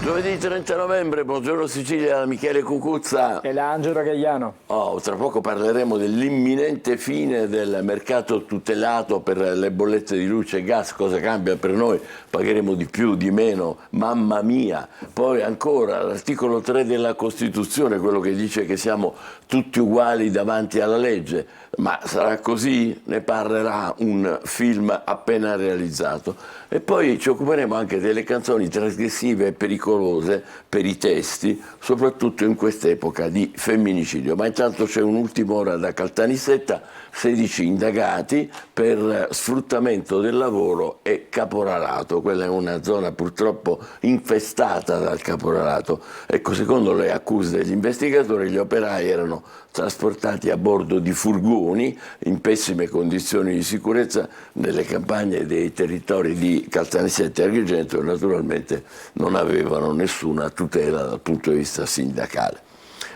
Giovedì 30 novembre, buongiorno Sicilia, da Michele Cucuzza e da Angelo Gagliano. Tra poco parleremo dell'imminente fine del mercato tutelato per le bollette di luce e gas. Cosa cambia per noi? Pagheremo di più, di meno, mamma mia. Poi ancora l'articolo 3 della Costituzione, quello che dice che siamo tutti uguali davanti alla legge. Ma sarà così? Ne parlerà un film appena realizzato. E poi ci occuperemo anche delle canzoni trasgressive e pericolose per i testi, soprattutto in quest'epoca di femminicidio. Ma intanto c'è un'ultima ora da Caltanissetta, 16 indagati per sfruttamento del lavoro e caporalato. Quella è una zona purtroppo infestata dal caporalato. Ecco, secondo le accuse degli investigatori, gli operai erano trasportati a bordo di furgoni in pessime condizioni di sicurezza nelle campagne dei territori di Caltanissetta e Agrigento, e naturalmente non avevano nessuna tutela dal punto di vista sindacale.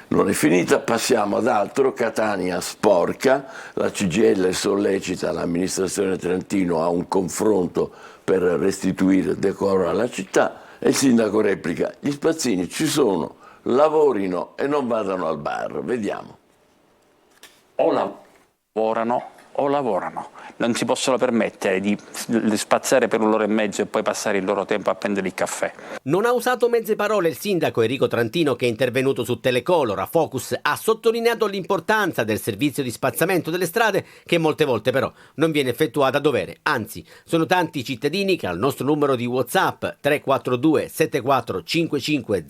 Non è finita, passiamo ad altro. Catania sporca, la CGIL sollecita l'amministrazione Trentino a un confronto per restituire decoro alla città e il sindaco replica: gli spazzini ci sono, lavorino e non vadano al bar. Vediamo. O lavorano o lavorano, non si possono permettere di spazzare per un'ora e mezzo e poi passare il loro tempo a prendere il caffè. Non ha usato mezze parole il sindaco Enrico Trantino, che è intervenuto su Telecolor. A Focus ha sottolineato l'importanza del servizio di spazzamento delle strade, che molte volte però non viene effettuato a dovere. Anzi, sono tanti i cittadini che al nostro numero di WhatsApp 342 74 55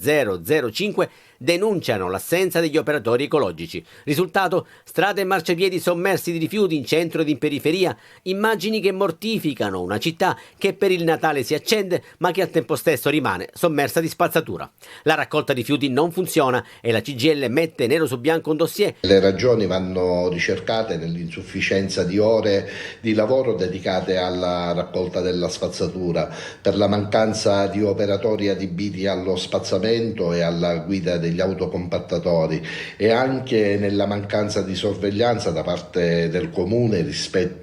005 denunciano l'assenza degli operatori ecologici. Risultato: strade e marciapiedi sommersi di rifiuti in centro ed in periferia, immagini che mortificano una città che per il Natale si accende ma che al tempo stesso rimane sommersa di spazzatura. La raccolta rifiuti non funziona e la CGIL mette nero su bianco un dossier. Le ragioni vanno ricercate nell'insufficienza di ore di lavoro dedicate alla raccolta della spazzatura, per la mancanza di operatori adibiti allo spazzamento e alla guida degli autocompattatori, e anche nella mancanza di sorveglianza da parte del comune rispetto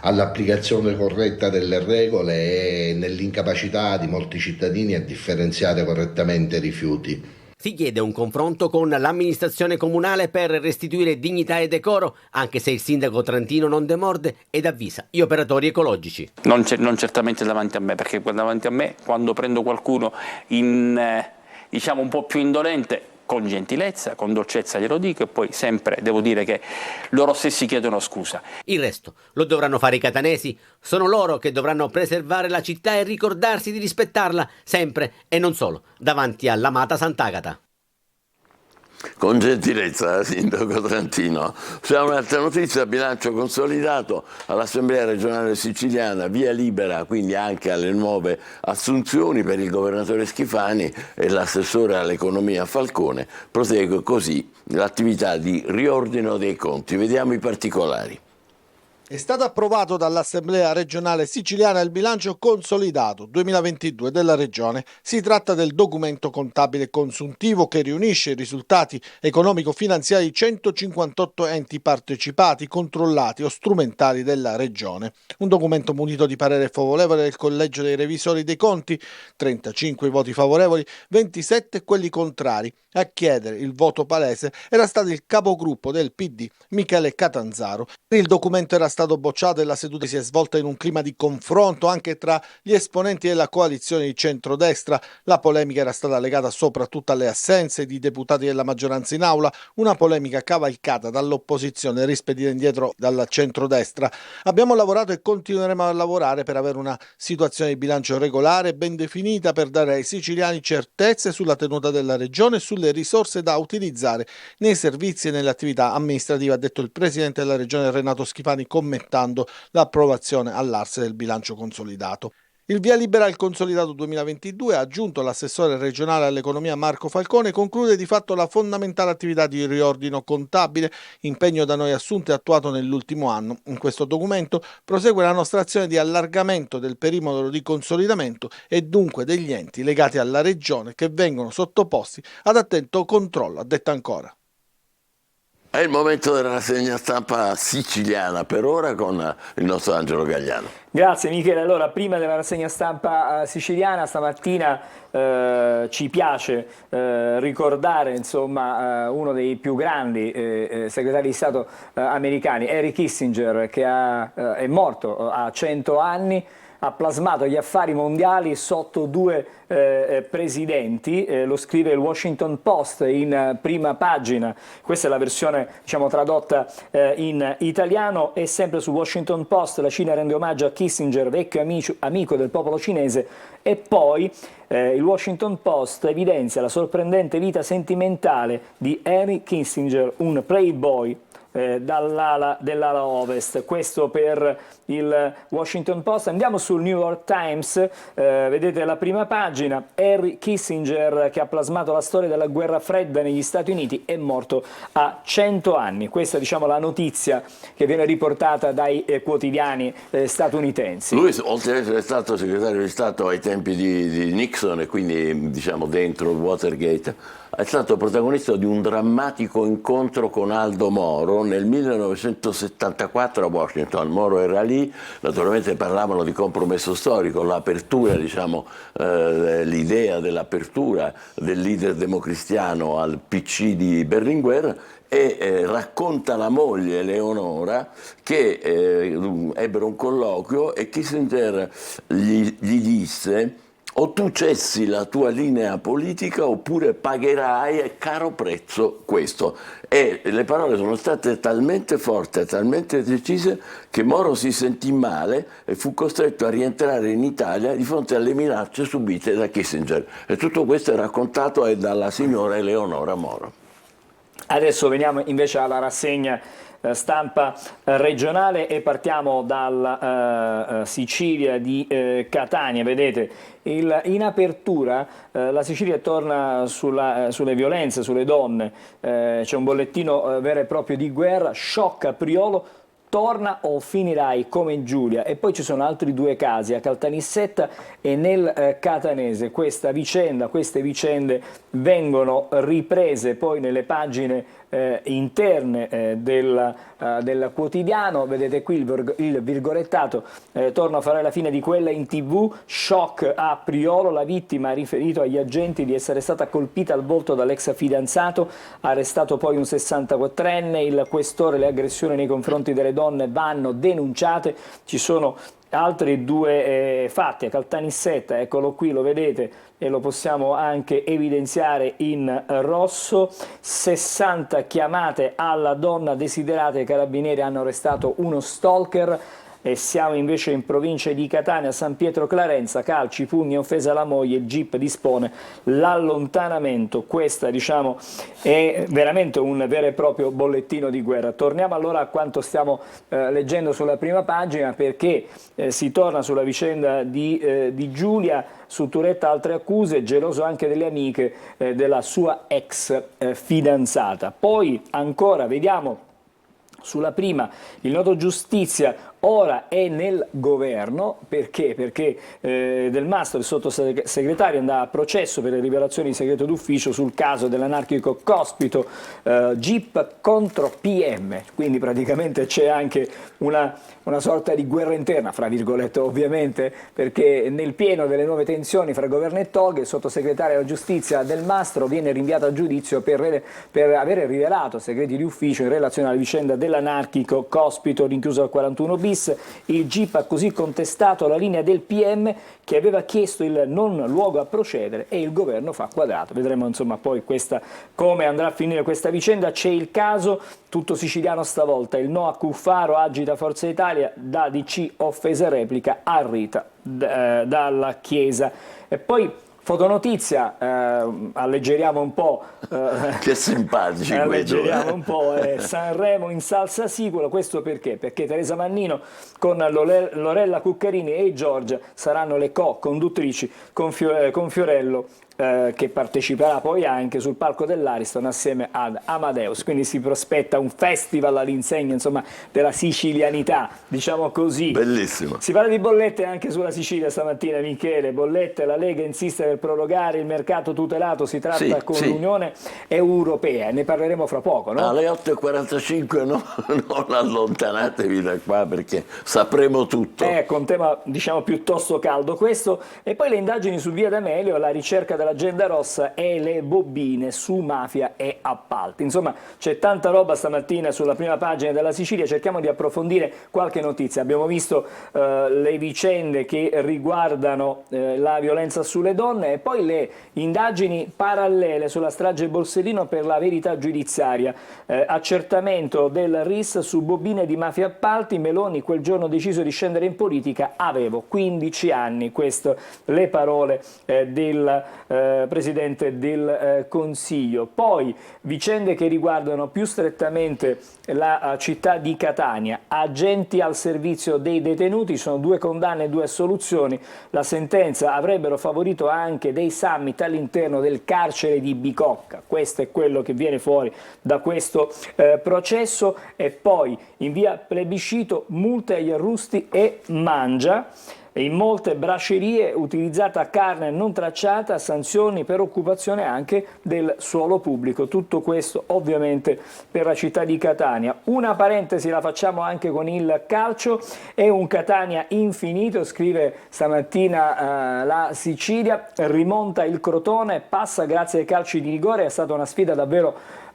all'applicazione corretta delle regole e nell'incapacità di molti cittadini a differenziare correttamente i rifiuti. Si chiede un confronto con l'amministrazione comunale per restituire dignità e decoro, anche se il sindaco Trantino non demorde ed avvisa gli operatori ecologici. Non certamente davanti a me, perché davanti a me, quando prendo qualcuno diciamo un po' più indolente, con gentilezza, con dolcezza glielo dico, e poi sempre devo dire che loro stessi chiedono scusa. Il resto lo dovranno fare i catanesi, sono loro che dovranno preservare la città e ricordarsi di rispettarla sempre e non solo davanti all'amata Sant'Agata. Con gentilezza, sindaco Trantino. C'è un'altra notizia: bilancio consolidato all'Assemblea regionale siciliana, via libera quindi anche alle nuove assunzioni per il governatore Schifani e l'assessore all'economia Falcone. Prosegue così l'attività di riordino dei conti. Vediamo i particolari. È stato approvato dall'Assemblea regionale siciliana il bilancio consolidato 2022 della regione. Si tratta del documento contabile consuntivo che riunisce i risultati economico-finanziari di 158 enti partecipati, controllati o strumentali della regione. Un documento munito di parere favorevole del Collegio dei Revisori dei Conti, 35 voti favorevoli, 27 quelli contrari. A chiedere il voto palese era stato il capogruppo del PD, Michele Catanzaro. Il documento era stato bocciato e la seduta si è svolta in un clima di confronto anche tra gli esponenti della coalizione di centrodestra. La polemica era stata legata soprattutto alle assenze di deputati della maggioranza in aula, una polemica cavalcata dall'opposizione rispedita indietro dal centrodestra. Abbiamo lavorato e continueremo a lavorare per avere una situazione di bilancio regolare e ben definita, per dare ai siciliani certezze sulla tenuta della regione e sulle risorse da utilizzare nei servizi e nelle attività amministrative, ha detto il presidente della regione Renato Schifani, commentando l'approvazione all'Arse del bilancio consolidato. Il via libera al consolidato 2022, ha aggiunto l'assessore regionale all'economia Marco Falcone, conclude di fatto la fondamentale attività di riordino contabile, impegno da noi assunto e attuato nell'ultimo anno. In questo documento prosegue la nostra azione di allargamento del perimetro di consolidamento e dunque degli enti legati alla regione che vengono sottoposti ad attento controllo, ha detto ancora. È il momento della rassegna stampa siciliana per ora con il nostro Angelo Gagliano. Grazie Michele. Allora, prima della rassegna stampa siciliana, stamattina ci piace ricordare insomma, uno dei più grandi segretari di Stato americani, Henry Kissinger, che è morto a 100 anni. Ha plasmato gli affari mondiali sotto due presidenti, lo scrive il Washington Post in prima pagina. Questa è la versione, diciamo, tradotta in italiano, e sempre sul Washington Post la Cina rende omaggio a Kissinger, vecchio amico del popolo cinese. E poi il Washington Post evidenzia la sorprendente vita sentimentale di Henry Kissinger, un playboy dell'ala ovest. Questo per il Washington Post. Andiamo sul New York Times, vedete la prima pagina. Henry Kissinger, che ha plasmato la storia della guerra fredda negli Stati Uniti, è morto a 100 anni. Questa, diciamo, la notizia che viene riportata dai quotidiani statunitensi. Lui, oltre ad essere stato segretario di Stato ai tempi di Nixon, e quindi, diciamo, dentro il Watergate, è stato protagonista di un drammatico incontro con Aldo Moro nel 1974 a Washington. Moro era lì, naturalmente parlavano di compromesso storico, l'apertura, diciamo, l'idea dell'apertura del leader democristiano al PC di Berlinguer, e racconta la moglie Eleonora che ebbero un colloquio e Kissinger gli disse: o tu cessi la tua linea politica oppure pagherai a caro prezzo questo. E le parole sono state talmente forti, talmente decise, che Moro si sentì male e fu costretto a rientrare in Italia di fronte alle minacce subite da Kissinger. E tutto questo è raccontato dalla signora Eleonora Moro. Adesso veniamo invece alla rassegna stampa regionale e partiamo dalla Sicilia di Catania. Vedete, in apertura la Sicilia torna sulle violenze, sulle donne. C'è un bollettino vero e proprio di guerra: shock a Priolo, torna o finirai come Giulia. E poi ci sono altri due casi a Caltanissetta e nel Catanese. Queste vicende vengono riprese poi nelle pagine interne del quotidiano. Vedete qui il virgolettato: torno a fare la fine di quella in TV, shock a Priolo, la vittima ha riferito agli agenti di essere stata colpita al volto dall'ex fidanzato, arrestato poi un 64enne, il questore, le aggressioni nei confronti delle donne vanno denunciate. Ci sono altri due fatti a Caltanissetta, eccolo qui, lo vedete e lo possiamo anche evidenziare in rosso. 60 chiamate alla donna desiderata, i carabinieri hanno arrestato uno stalker. E siamo invece in provincia di Catania, San Pietro Clarenza, calci, pugni, offesa alla moglie, il GIP dispone l'allontanamento. Questa, diciamo, è veramente un vero e proprio bollettino di guerra. Torniamo allora a quanto stiamo leggendo sulla prima pagina, perché si torna sulla vicenda di Giulia. Su Turetta altre accuse, geloso anche delle amiche della sua ex fidanzata. Poi ancora vediamo sulla prima il nodo giustizia ora è nel governo. Perché? Perché Del Mastro, il sottosegretario, andava a processo per le rivelazioni di segreto d'ufficio sul caso dell'anarchico Cospito, GIP contro PM, quindi praticamente c'è anche una sorta di guerra interna, fra virgolette ovviamente, perché nel pieno delle nuove tensioni fra governo e toghe, il sottosegretario alla giustizia Del Mastro viene rinviato a giudizio per avere rivelato segreti di ufficio in relazione alla vicenda dell'anarchico Cospito, rinchiuso al 41 bis. Il GIP ha così contestato la linea del PM, che aveva chiesto il non luogo a procedere, e il governo fa quadrato. Vedremo insomma poi come andrà a finire questa vicenda. C'è il caso tutto siciliano stavolta: il no a Cuffaro agita Forza Italia, da DC offesa replica a Rita dalla Chiesa. E poi fotonotizia, alleggeriamo un po'. Che simpatici alleggeriamo un po'. Sanremo in salsa sicula. Questo perché? Perché Teresa Mannino con Lorella Cuccarini e Giorgia saranno le co-conduttrici con Fiorello che parteciperà poi anche sul palco dell'Ariston assieme ad Amadeus, quindi si prospetta un festival all'insegna, insomma, della sicilianità, diciamo così. Bellissimo. Si parla di bollette anche sulla Sicilia stamattina, Michele. Bollette, la Lega insiste per prorogare il mercato tutelato, si tratta con l'Unione Europea, ne parleremo fra poco, no? Alle 8.45 non allontanatevi da qua perché sapremo tutto. Ecco, un tema diciamo piuttosto caldo questo. E poi le indagini su Via D'Amelio, la ricerca dell'agenda rossa e le bobine su mafia e appalti. Insomma, c'è tanta roba stamattina sulla prima pagina della Sicilia, cerchiamo di approfondire qualche notizia. Abbiamo visto le vicende che riguardano la violenza sulle donne e poi le indagini parallele sulla strage Borsellino per la verità giudiziaria. Accertamento del RIS su bobine di mafia e appalti. Meloni quel giorno ha deciso di scendere in politica, avevo 15 anni, queste le parole del Presidente del Consiglio. Poi vicende che riguardano più strettamente la città di Catania, agenti al servizio dei detenuti, sono 2 condanne e 2 assoluzioni, la sentenza avrebbero favorito anche dei summit all'interno del carcere di Bicocca, questo è quello che viene fuori da questo processo. E poi in via plebiscito multe agli arrusti e mangia. In molte brascerie utilizzata carne non tracciata, sanzioni per occupazione anche del suolo pubblico. Tutto questo ovviamente per la città di Catania. Una parentesi la facciamo anche con il calcio, è un Catania infinito, scrive stamattina la Sicilia, rimonta il Crotone, passa grazie ai calci di rigore, è stata una sfida davvero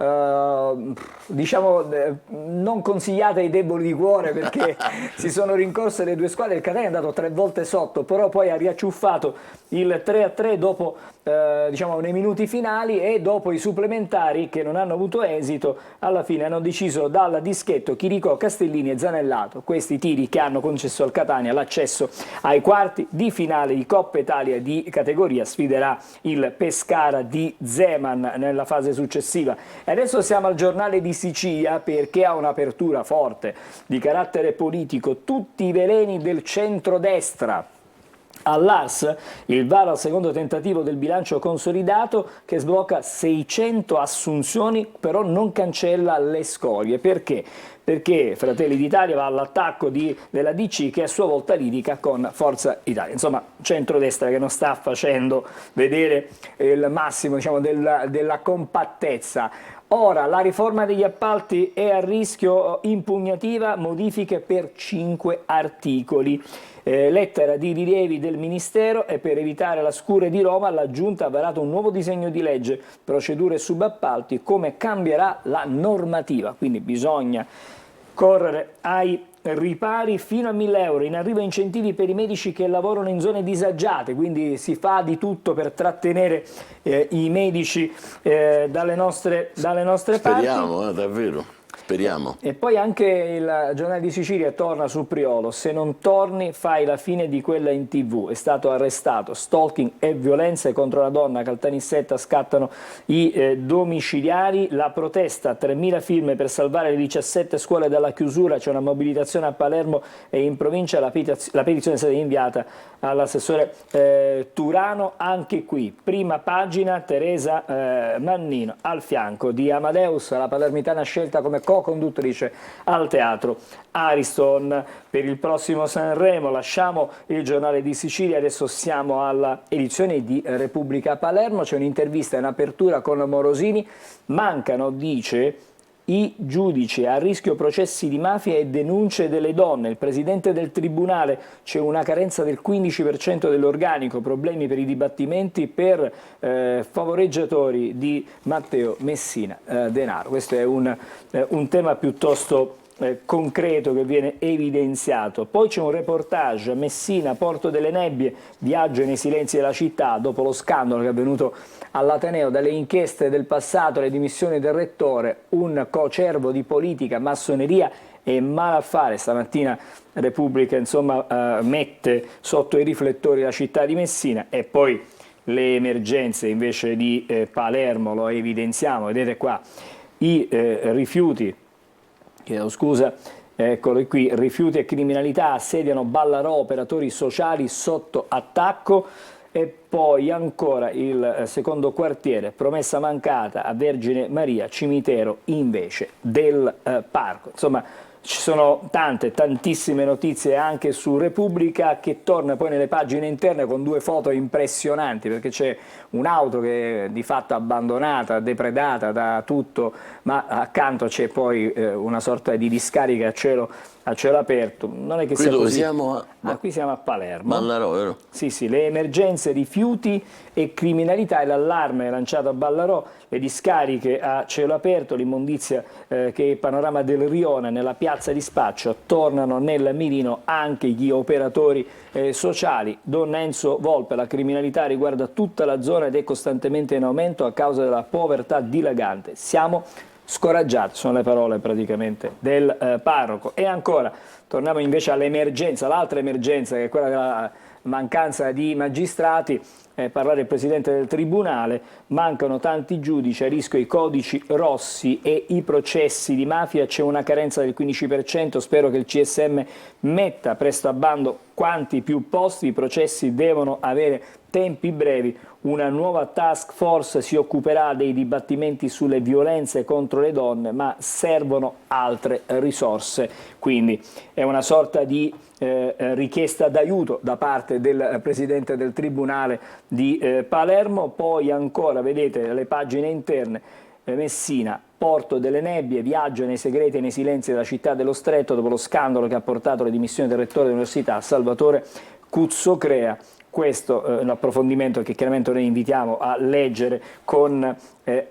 diciamo non consigliata ai deboli di cuore perché si sono rincorse le 2 squadre. Il Catania è andato 3 volte sotto, però poi ha riacciuffato il 3-3 dopo diciamo nei minuti finali, e dopo i supplementari che non hanno avuto esito alla fine hanno deciso dal dischetto Chiricò, Castellini e Zanellato, questi tiri che hanno concesso al Catania l'accesso ai quarti di finale di Coppa Italia di categoria. Sfiderà il Pescara di Zeman nella fase successiva. E adesso siamo al Giornale di Sicilia perché ha un'apertura forte di carattere politico, tutti i veleni del centrodestra. All'Ars il varo al secondo tentativo del bilancio consolidato che sblocca 600 assunzioni, però non cancella le scorie. Perché? Perché Fratelli d'Italia va all'attacco della DC che a sua volta litiga con Forza Italia. Insomma, centrodestra che non sta facendo vedere il massimo diciamo, della compattezza. Ora, la riforma degli appalti è a rischio impugnativa, modifiche per 5 articoli. Lettera di rilievi del Ministero, e per evitare la scure di Roma la Giunta ha varato un nuovo disegno di legge, procedure subappalti, come cambierà la normativa, quindi bisogna correre ai ripari. Fino a 1.000 euro in arrivo incentivi per i medici che lavorano in zone disagiate, quindi si fa di tutto per trattenere i medici dalle nostre parti. Speriamo, davvero. Speriamo. E poi anche il Giornale di Sicilia torna su Priolo, se non torni fai la fine di quella in TV, è stato arrestato, stalking e violenze contro la donna, a Caltanissetta scattano i domiciliari, la protesta, 3.000 firme per salvare le 17 scuole dalla chiusura, c'è una mobilitazione a Palermo e in provincia, la petizione è stata inviata all'assessore Turano. Anche qui, prima pagina, Teresa Mannino al fianco di Amadeus, la palermitana scelta come co-conduttrice al teatro Ariston per il prossimo Sanremo. Lasciamo il Giornale di Sicilia, adesso siamo alla edizione di Repubblica Palermo, c'è un'intervista in apertura con Morosini, mancano, dice, i giudici, a rischio processi di mafia e denunce delle donne. Il presidente del tribunale, c'è una carenza del 15% dell'organico, problemi per i dibattimenti per favoreggiatori di Matteo Messina Denaro. Questo è un tema piuttosto concreto che viene evidenziato. Poi c'è un reportage, Messina, Porto delle Nebbie, viaggio nei silenzi della città dopo lo scandalo che è avvenuto all'Ateneo, dalle inchieste del passato alle dimissioni del rettore, un cocervo di politica, massoneria e malaffare. Stamattina Repubblica insomma mette sotto i riflettori la città di Messina. E poi le emergenze invece di Palermo, lo evidenziamo, vedete qua i rifiuti, chiedo scusa, eccolo qui, rifiuti e criminalità assediano Ballarò, operatori sociali sotto attacco. e poi ancora il secondo quartiere, promessa mancata a Vergine Maria, cimitero invece del parco. Insomma, ci sono tantissime notizie anche su Repubblica, che torna poi nelle pagine interne con due foto impressionanti, perché c'è un'auto che è di fatto abbandonata, depredata da tutto, ma accanto c'è poi una sorta di discarica a cielo aperto. Non è che Qui sia dove così. siamo? Qui siamo a Palermo. Ballarò, vero? Sì, le emergenze, rifiuti e criminalità e l'allarme lanciato a Ballarò, le discariche a cielo aperto, l'immondizia che è panorama del Rione nella piazza di Spaccio, tornano nel mirino anche gli operatori sociali. Don Enzo Volpe, la criminalità riguarda tutta la zona ed è costantemente in aumento a causa della povertà dilagante. Siamo scoraggiati, sono le parole praticamente del parroco. E ancora, torniamo invece all'emergenza, l'altra emergenza che è quella della mancanza di magistrati. Parlare il Presidente del Tribunale, mancano tanti giudici, a rischio i codici rossi e i processi di mafia, c'è una carenza del 15%, spero che il CSM metta presto a bando quanti più posti, i processi devono avere tempi brevi, una nuova task force si occuperà dei dibattimenti sulle violenze contro le donne, ma servono altre risorse, quindi è una sorta di richiesta d'aiuto da parte del Presidente del Tribunale di Palermo. Poi ancora, vedete, le pagine interne, Messina, porto delle nebbie, viaggio nei segreti e nei silenzi della città dello Stretto dopo lo scandalo che ha portato alle dimissioni del rettore dell'università Salvatore Cuzzocrea. Questo è un approfondimento che chiaramente noi invitiamo a leggere con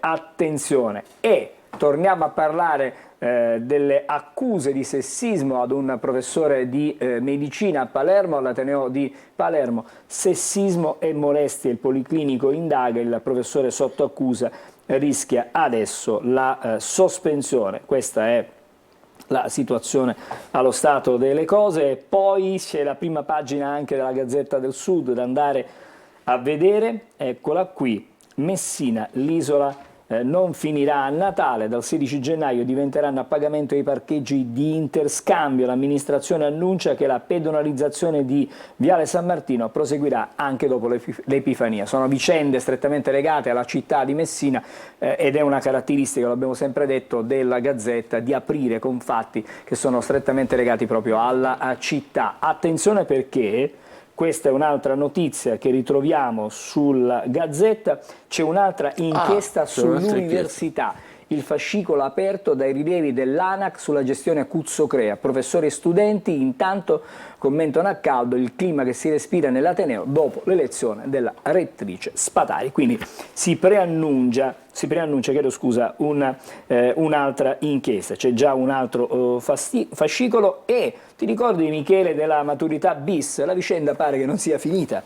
attenzione. E torniamo a parlare delle accuse di sessismo ad un professore di medicina a Palermo, all'Ateneo di Palermo. Sessismo e molestie, il Policlinico indaga, il professore sotto accusa rischia adesso la sospensione. Questa è la situazione allo stato delle cose. E poi c'è la prima pagina anche della Gazzetta del Sud da andare a vedere, eccola qui, Messina, l'isola non finirà a Natale, dal 16 gennaio diventeranno a pagamento i parcheggi di interscambio, l'amministrazione annuncia che la pedonalizzazione di Viale San Martino proseguirà anche dopo l'Epifania. Sono vicende strettamente legate alla città di Messina ed è una caratteristica, lo abbiamo sempre detto, della Gazzetta di aprire con fatti che sono strettamente legati proprio alla città. Attenzione, perché questa è un'altra notizia che ritroviamo sulla Gazzetta, c'è un'altra inchiesta sull'università, il fascicolo aperto dai rilievi dell'ANAC sulla gestione a Cuzzocrea. Professori e studenti intanto commentano a caldo il clima che si respira nell'Ateneo dopo l'elezione della rettrice Spatari. Quindi si preannuncia un'altra inchiesta, c'è già un altro fascicolo. E ti ricordi, Michele, della maturità bis? La vicenda pare che non sia finita,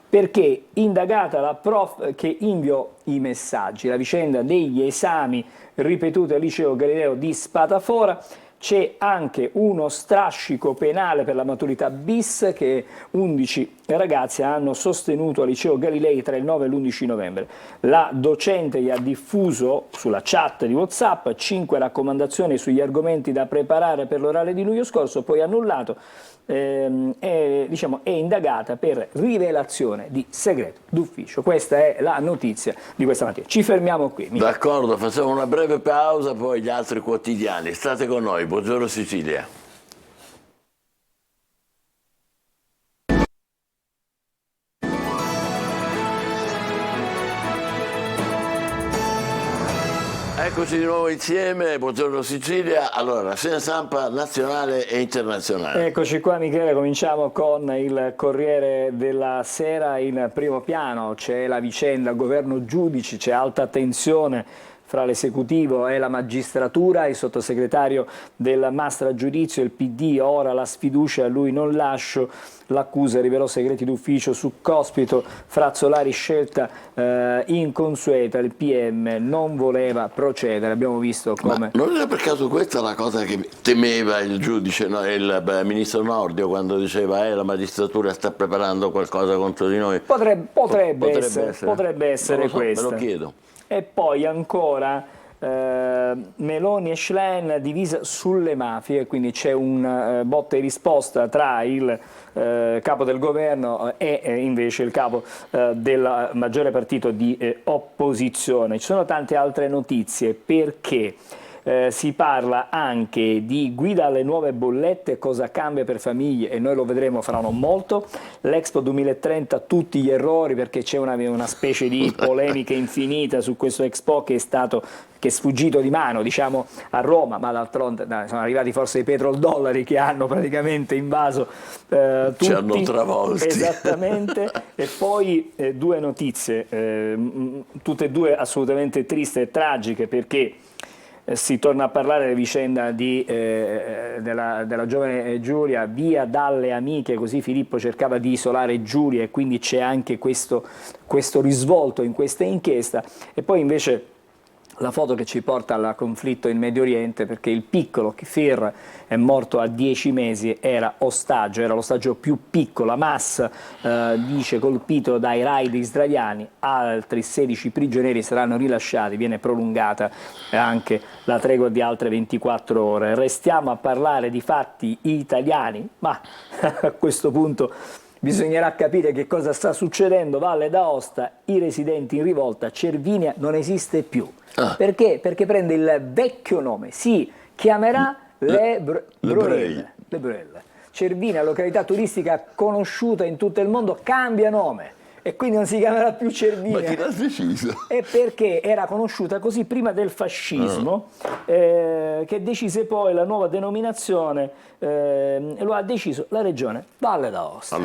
perché indagata la prof che inviò i messaggi, la vicenda degli esami ripetuti al liceo Galileo di Spadafora, c'è anche uno strascico penale per la maturità bis che 11 ragazzi hanno sostenuto al liceo Galilei tra il 9 e l'11 novembre. La docente gli ha diffuso sulla chat di WhatsApp 5 raccomandazioni sugli argomenti da preparare per l'orale di luglio scorso, poi annullato. È indagata per rivelazione di segreto d'ufficio. Questa è la notizia di questa mattina. Ci fermiamo qui. D'accordo, facciamo una breve pausa, poi gli altri quotidiani. State con noi, buongiorno Sicilia. Eccoci di nuovo insieme, buongiorno Sicilia. Allora, rassegna stampa nazionale e internazionale. Eccoci qua, Michele, cominciamo con il Corriere della Sera. In primo piano c'è la vicenda governo giudici, c'è alta tensione fra l'esecutivo e la magistratura, il sottosegretario del Mastra Giudizio, il PD, ora la sfiducia, a lui non lascio, l'accusa rivelò segreti d'ufficio su Cospito, Frazzolari scelta inconsueta, il PM non voleva procedere, abbiamo visto come... Ma non era per caso questa la cosa che temeva il giudice, no? Il ministro Nordio, quando diceva la magistratura sta preparando qualcosa contro di noi? Potrebbe essere Non lo so, questo. me lo chiedo. E poi ancora Meloni e Schlein divisa sulle mafie, quindi c'è un botta e risposta tra il capo del governo e invece il capo del maggiore partito di opposizione. Ci sono tante altre notizie perché si parla anche di guida alle nuove bollette, cosa cambia per famiglie, e noi lo vedremo fra non molto. L'Expo 2030, tutti gli errori, perché c'è una specie di polemica infinita su questo Expo che è sfuggito di mano, diciamo, a Roma, ma d'altronde sono arrivati forse i petrodollari che hanno praticamente invaso tutti. Ci hanno travolti. Esattamente. E poi due notizie, tutte e due assolutamente tristi e tragiche, perché si torna a parlare della vicenda della giovane Giulia, via dalle amiche, così Filippo cercava di isolare Giulia, e quindi c'è anche questo risvolto in questa inchiesta. E poi invece la foto che ci porta al conflitto in Medio Oriente, perché il piccolo Kfir è morto a 10 mesi, era l'ostaggio più piccolo. Hamas dice colpito dai raid israeliani, altri 16 prigionieri saranno rilasciati, viene prolungata anche la tregua di altre 24 ore. Restiamo a parlare di fatti italiani, ma a questo punto bisognerà capire che cosa sta succedendo. Valle d'Aosta, i residenti in rivolta, Cervinia non esiste più. Perché? Perché prende il vecchio nome, si chiamerà Le Breuil. Cervinia, località turistica conosciuta in tutto il mondo, cambia nome e quindi non si chiamerà più Cervinia. Ma chi l'ha deciso? È perché era conosciuta così prima del fascismo, che decise poi la nuova denominazione, lo ha deciso la regione Valle d'Aosta.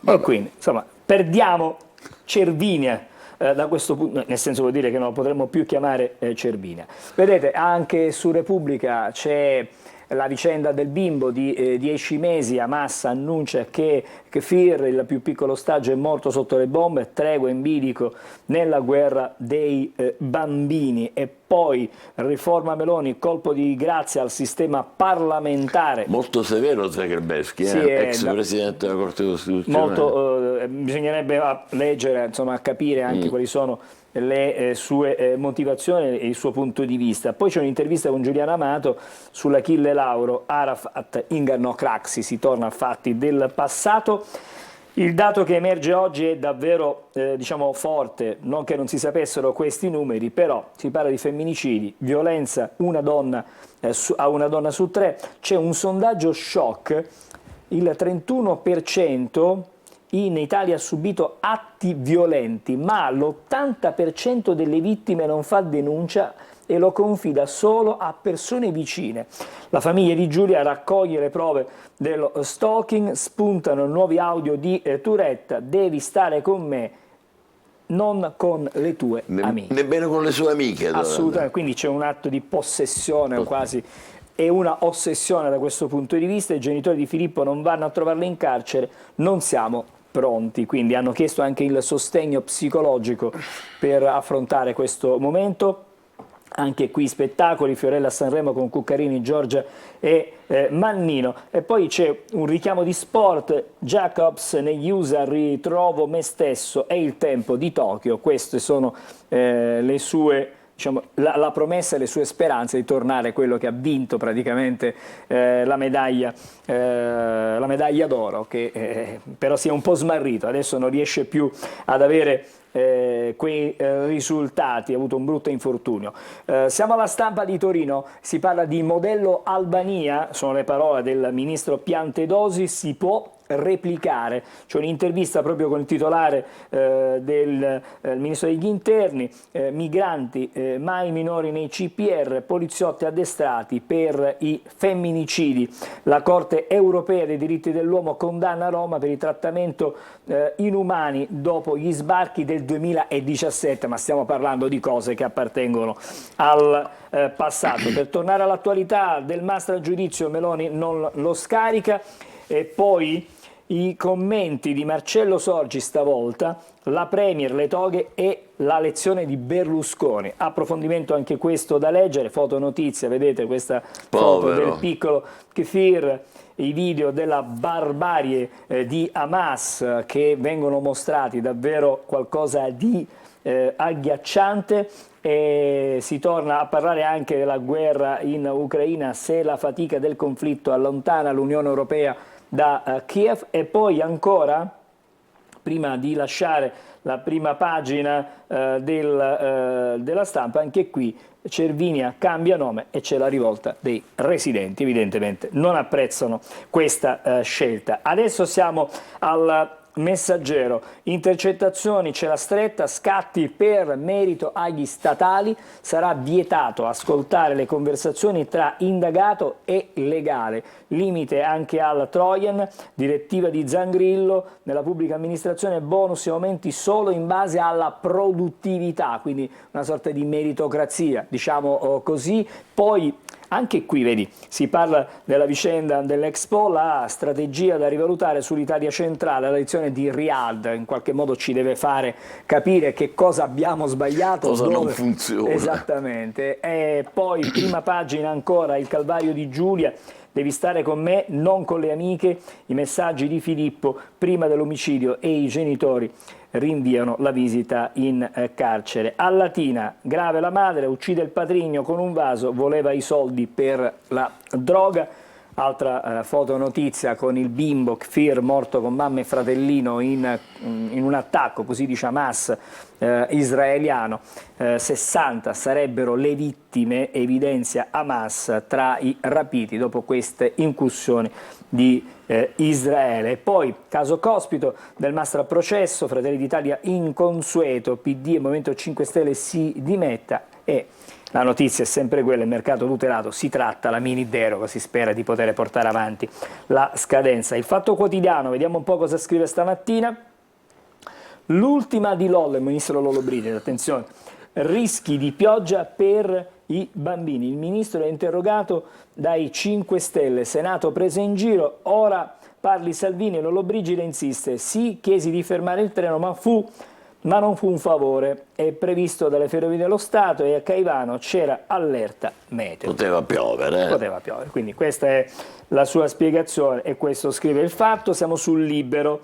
E quindi, insomma, perdiamo Cervinia. Da questo punto, nel senso, vuol dire che non lo potremmo più chiamare Cervinia. Vedete, anche su Repubblica c'è la vicenda del bimbo di 10 mesi. Hamas annuncia che Kfir, il più piccolo ostaggio, è morto sotto le bombe, tregua in bilico nella guerra dei bambini. E poi riforma Meloni, colpo di grazia al sistema parlamentare. Molto severo Zagrebelsky, Sì, ex presidente della Corte Costituzionale. Bisognerebbe leggere, insomma, capire anche quali sono le sue motivazioni e il suo punto di vista. Poi c'è un'intervista con Giuliano Amato sull'Achille Lauro. Arafat ingannò Craxi, si torna a fatti del passato. Il dato che emerge oggi è davvero diciamo forte, non che non si sapessero questi numeri, però si parla di femminicidi, violenza a una donna su 3. C'è un sondaggio shock, il 31% in Italia ha subito atti violenti, ma l'80% delle vittime non fa denuncia e lo confida solo a persone vicine. La famiglia di Giulia raccoglie le prove dello stalking, spuntano nuovi audio di Turetta: devi stare con me, non con le tue amiche. Nemmeno con le sue amiche. Assolutamente, quindi c'è un atto di possessione quasi, e una ossessione da questo punto di vista. I genitori di Filippo non vanno a trovarlo in carcere, non siamo pronti, quindi hanno chiesto anche il sostegno psicologico per affrontare questo momento. Anche qui spettacoli, Fiorella a Sanremo con Cuccarini, Giorgia e Mannino. E poi c'è un richiamo di sport, Jacobs negli USA, ritrovo me stesso, è il tempo di Tokyo. Queste sono le sue, diciamo, la promessa e le sue speranze di tornare quello che ha vinto praticamente la medaglia d'oro, che però si è un po' smarrito, adesso non riesce più ad avere quei risultati, ha avuto un brutto infortunio. Siamo alla Stampa di Torino, si parla di modello Albania, sono le parole del ministro Piantedosi, si può replicare. C'è un'intervista proprio con il titolare del ministro degli interni, migranti mai minori nei CPR, poliziotti addestrati per i femminicidi. La Corte europea dei diritti dell'uomo condanna Roma per il trattamento inumani dopo gli sbarchi del 2017, ma stiamo parlando di cose che appartengono al passato. Per tornare all'attualità del mastro a giudizio, Meloni non lo scarica. E poi i commenti di Marcello Sorgi stavolta, la Premier, le toghe e la lezione di Berlusconi. Approfondimento anche questo da leggere, fotonotizia, vedete questa foto del piccolo Kfir, i video della barbarie di Hamas che vengono mostrati, davvero qualcosa di agghiacciante. E si torna a parlare anche della guerra in Ucraina, se la fatica del conflitto allontana l'Unione Europea da Kiev. E poi ancora, prima di lasciare la prima pagina della Stampa, anche qui Cervinia cambia nome e c'è la rivolta dei residenti, evidentemente non apprezzano questa scelta. Adesso siamo al Messaggero, intercettazioni, c'è la stretta, scatti per merito agli statali, sarà vietato ascoltare le conversazioni tra indagato e legale, limite anche al Trojan, direttiva di Zangrillo, nella pubblica amministrazione bonus e aumenti solo in base alla produttività, quindi una sorta di meritocrazia, diciamo così. Poi anche qui, vedi, si parla della vicenda dell'Expo, la strategia da rivalutare sull'Italia centrale, la lezione di Riyadh in qualche modo ci deve fare capire che cosa abbiamo sbagliato, cosa non funziona. Esattamente. E poi, prima pagina ancora, il calvario di Giulia. Devi stare con me, non con le amiche, i messaggi di Filippo prima dell'omicidio e i genitori rinviano la visita in carcere. A Latina, grave la madre, uccide il patrigno con un vaso, voleva i soldi per la droga. Altra fotonotizia con il bimbo Kfir morto con mamma e fratellino in un attacco, così dice Hamas, israeliano. 60 sarebbero le vittime, evidenzia Hamas, tra i rapiti dopo queste incursioni di Israele. E poi caso Cospito del mastro a processo, Fratelli d'Italia inconsueto, PD e Movimento 5 Stelle si dimetta. E la notizia è sempre quella, il mercato tutelato, si tratta la mini deroga, si spera di poter portare avanti la scadenza. Il Fatto Quotidiano, vediamo un po' cosa scrive stamattina. L'ultima di Lollo, il ministro Lollobrigida, attenzione, rischi di pioggia per i bambini. Il ministro è interrogato dai 5 Stelle, Senato prese in giro, ora parli Salvini e Lollobrigida insiste, sì, chiesi di fermare il treno ma non fu un favore, è previsto dalle Ferrovie dello Stato e a Caivano c'era allerta meteo. Poteva piovere. Poteva piovere, quindi questa è la sua spiegazione e questo scrive il Fatto. Siamo sul Libero,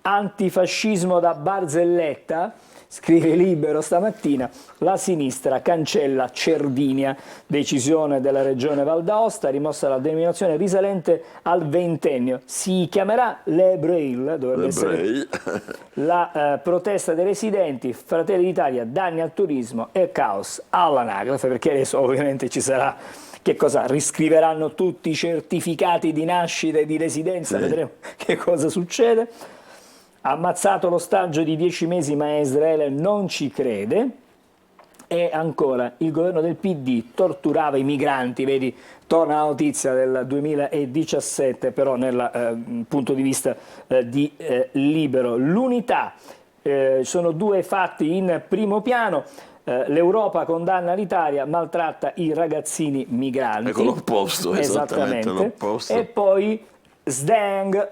antifascismo da barzelletta, scrive Libero stamattina, la sinistra cancella Cervinia, decisione della regione Val d'Aosta, rimossa la denominazione risalente al ventennio, si chiamerà Le Braille, dovrebbe essere la protesta dei residenti, Fratelli d'Italia, danni al turismo e caos all'anagrafe, perché adesso ovviamente ci sarà, che cosa, riscriveranno tutti i certificati di nascita e di residenza, vedremo che cosa succede. Ammazzato l'ostaggio di 10 mesi ma Israele non ci crede. E ancora, il governo del PD torturava i migranti, vedi, torna la notizia del 2017, però nel punto di vista di Libero. L'Unità, sono due fatti in primo piano. L'Europa condanna l'Italia, maltratta i ragazzini migranti. Ecco l'opposto, esattamente l'opposto. E poi Sdang,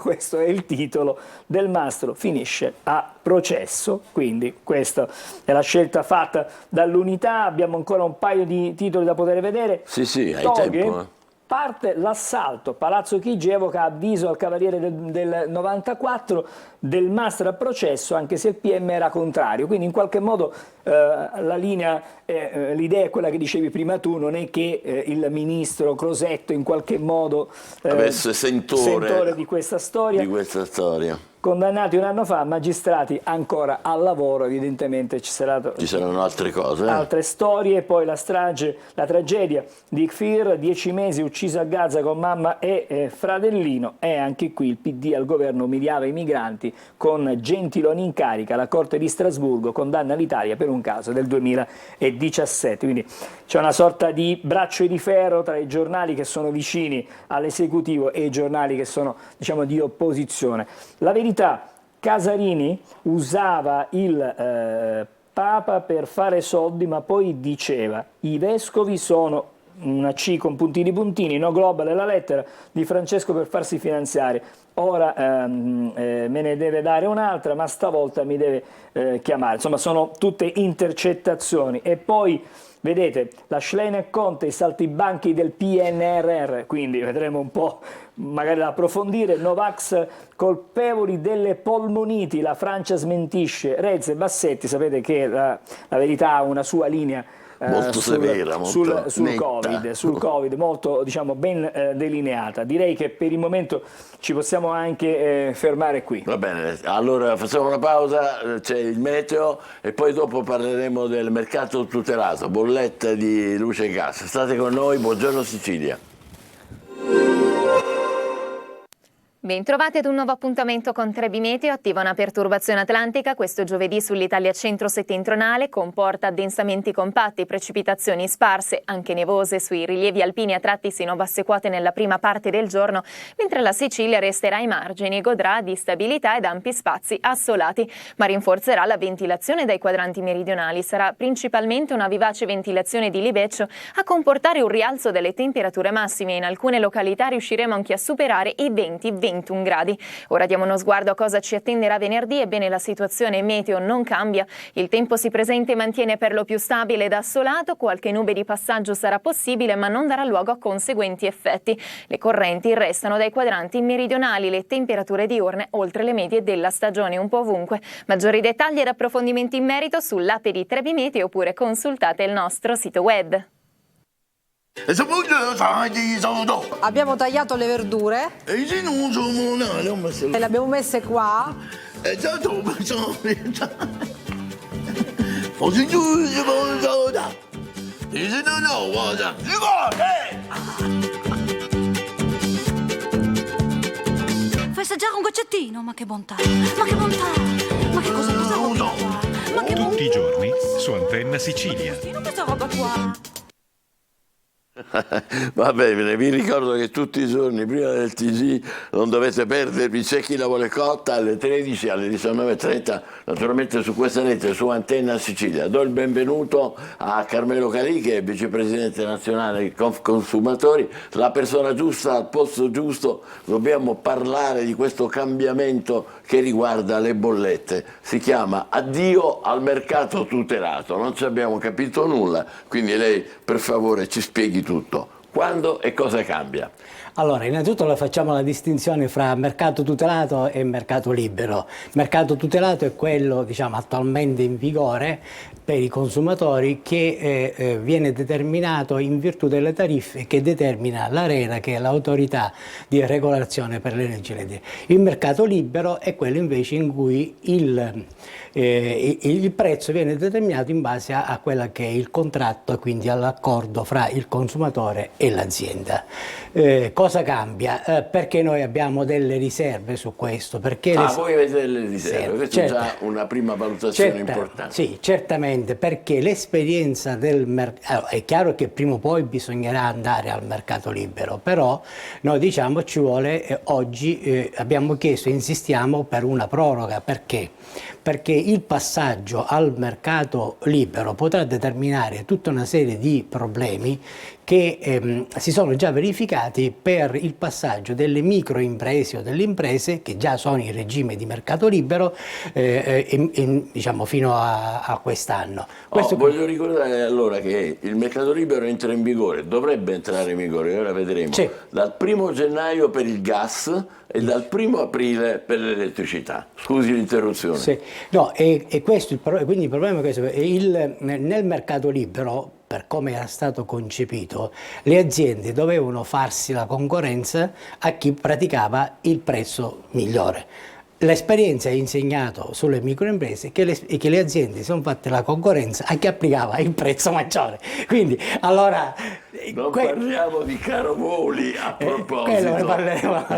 questo è il titolo del mastro, finisce a processo, quindi questa è la scelta fatta dall'Unità. Abbiamo ancora un paio di titoli da poter vedere. Sì, hai Toghe, tempo. Parte l'assalto, Palazzo Chigi evoca avviso al Cavaliere del 94, del mastro a processo anche se il PM era contrario, quindi in qualche modo la linea, l'idea è quella che dicevi prima tu, non è che il ministro Crosetto in qualche modo avesse sentore di questa storia. Condannati un anno fa, magistrati ancora al lavoro, evidentemente ci saranno altre cose. Altre storie, poi la tragedia di Kfir, 10 mesi ucciso a Gaza con mamma e fratellino, e anche qui il PD al governo umiliava i migranti con Gentiloni in carica, la Corte di Strasburgo condanna l'Italia per un caso del 2017, quindi c'è una sorta di braccio di ferro tra i giornali che sono vicini all'esecutivo e i giornali che sono, diciamo, di opposizione. La verità, Casarini usava il Papa per fare soldi, ma poi diceva i vescovi sono una C con puntini puntini, no global è la lettera di Francesco per farsi finanziare. Ora me ne deve dare un'altra, ma stavolta mi deve chiamare. Insomma, sono tutte intercettazioni. E poi, vedete, la Schlein Conte, i saltibanchi del PNRR, quindi vedremo un po', magari da approfondire. Novax colpevoli delle polmoniti, la Francia smentisce. Renzi e Bassetti, sapete che la Verità ha una sua linea molto severa, molto sul Covid, molto, diciamo, ben delineata. Direi che per il momento ci possiamo anche fermare qui. Va bene, allora facciamo una pausa, c'è il meteo e poi dopo parleremo del mercato tutelato, bollette di luce e gas. State con noi, buongiorno Sicilia. Bentrovati ad un nuovo appuntamento con Trebi Meteo. Attiva una perturbazione atlantica questo giovedì sull'Italia centro-settentrionale, comporta addensamenti compatti, precipitazioni sparse, anche nevose sui rilievi alpini a tratti sino a basse quote nella prima parte del giorno, mentre la Sicilia resterà ai margini e godrà di stabilità ed ampi spazi assolati, ma rinforzerà la ventilazione dai quadranti meridionali. Sarà principalmente una vivace ventilazione di libeccio a comportare un rialzo delle temperature massime. In alcune località riusciremo anche a superare i 20-21 gradi. Ora diamo uno sguardo a cosa ci attenderà venerdì. Ebbene, la situazione meteo non cambia. Il tempo si presenta e mantiene per lo più stabile ed assolato. Qualche nube di passaggio sarà possibile, ma non darà luogo a conseguenti effetti. Le correnti restano dai quadranti meridionali, le temperature diurne oltre le medie della stagione un po' ovunque. Maggiori dettagli ed approfondimenti in merito sull'app di Trebi Meteo oppure consultate il nostro sito web. Abbiamo tagliato le verdure e le abbiamo messe qua. Fai assaggiare un goccettino, ma che bontà, ma che bontà, ma che cosa qua? Ma che tutti i giorni su Antenna Sicilia. Questa roba qua. Va bene, vi ricordo che tutti i giorni prima del TG non dovete perdervi C'è chi la vuole cotta alle 13, alle 19:30, naturalmente su questa rete, su Antenna Sicilia. Do il benvenuto a Carmelo Calì, che è vicepresidente nazionale di Confconsumatori, la persona giusta al posto giusto. Dobbiamo parlare di questo cambiamento che riguarda le bollette. Si chiama addio al mercato tutelato. Non ci abbiamo capito nulla, quindi lei per favore ci spieghi tutto. Quando e cosa cambia? Allora, innanzitutto facciamo la distinzione fra mercato tutelato e mercato libero. Mercato tutelato è quello, diciamo, attualmente in vigore per i consumatori, che viene determinato in virtù delle tariffe che determina l'ARERA, che è l'autorità di regolazione per l'energia elettrica. Il mercato libero è quello invece in cui il prezzo viene determinato in base a quella che è il contratto, quindi all'accordo fra il consumatore e l'azienda. Cosa cambia? Perché noi abbiamo delle riserve su questo. Perché voi avete delle riserve, questa è già una prima valutazione importante. Sì, certamente, perché l'esperienza del mercato, è chiaro che prima o poi bisognerà andare al mercato libero, però noi diciamo ci vuole, oggi abbiamo chiesto e insistiamo per una proroga. Perché? Perché il passaggio al mercato libero potrà determinare tutta una serie di problemi che si sono già verificati per il passaggio delle microimprese o delle imprese che già sono in regime di mercato libero diciamo fino a quest'anno. Voglio ricordare allora che il mercato libero entra in vigore, dovrebbe entrare in vigore, ora vedremo, sì, dal 1° gennaio per il gas e dal 1° aprile per l'elettricità. Scusi l'interruzione. Sì. No, e questo, quindi il problema è questo, nel mercato libero, per come era stato concepito, le aziende dovevano farsi la concorrenza a chi praticava il prezzo migliore. L'esperienza ha insegnato sulle microimprese che le aziende si sono fatte la concorrenza a chi applicava il prezzo maggiore. Quindi, allora... Non parliamo di caro voli a proposito,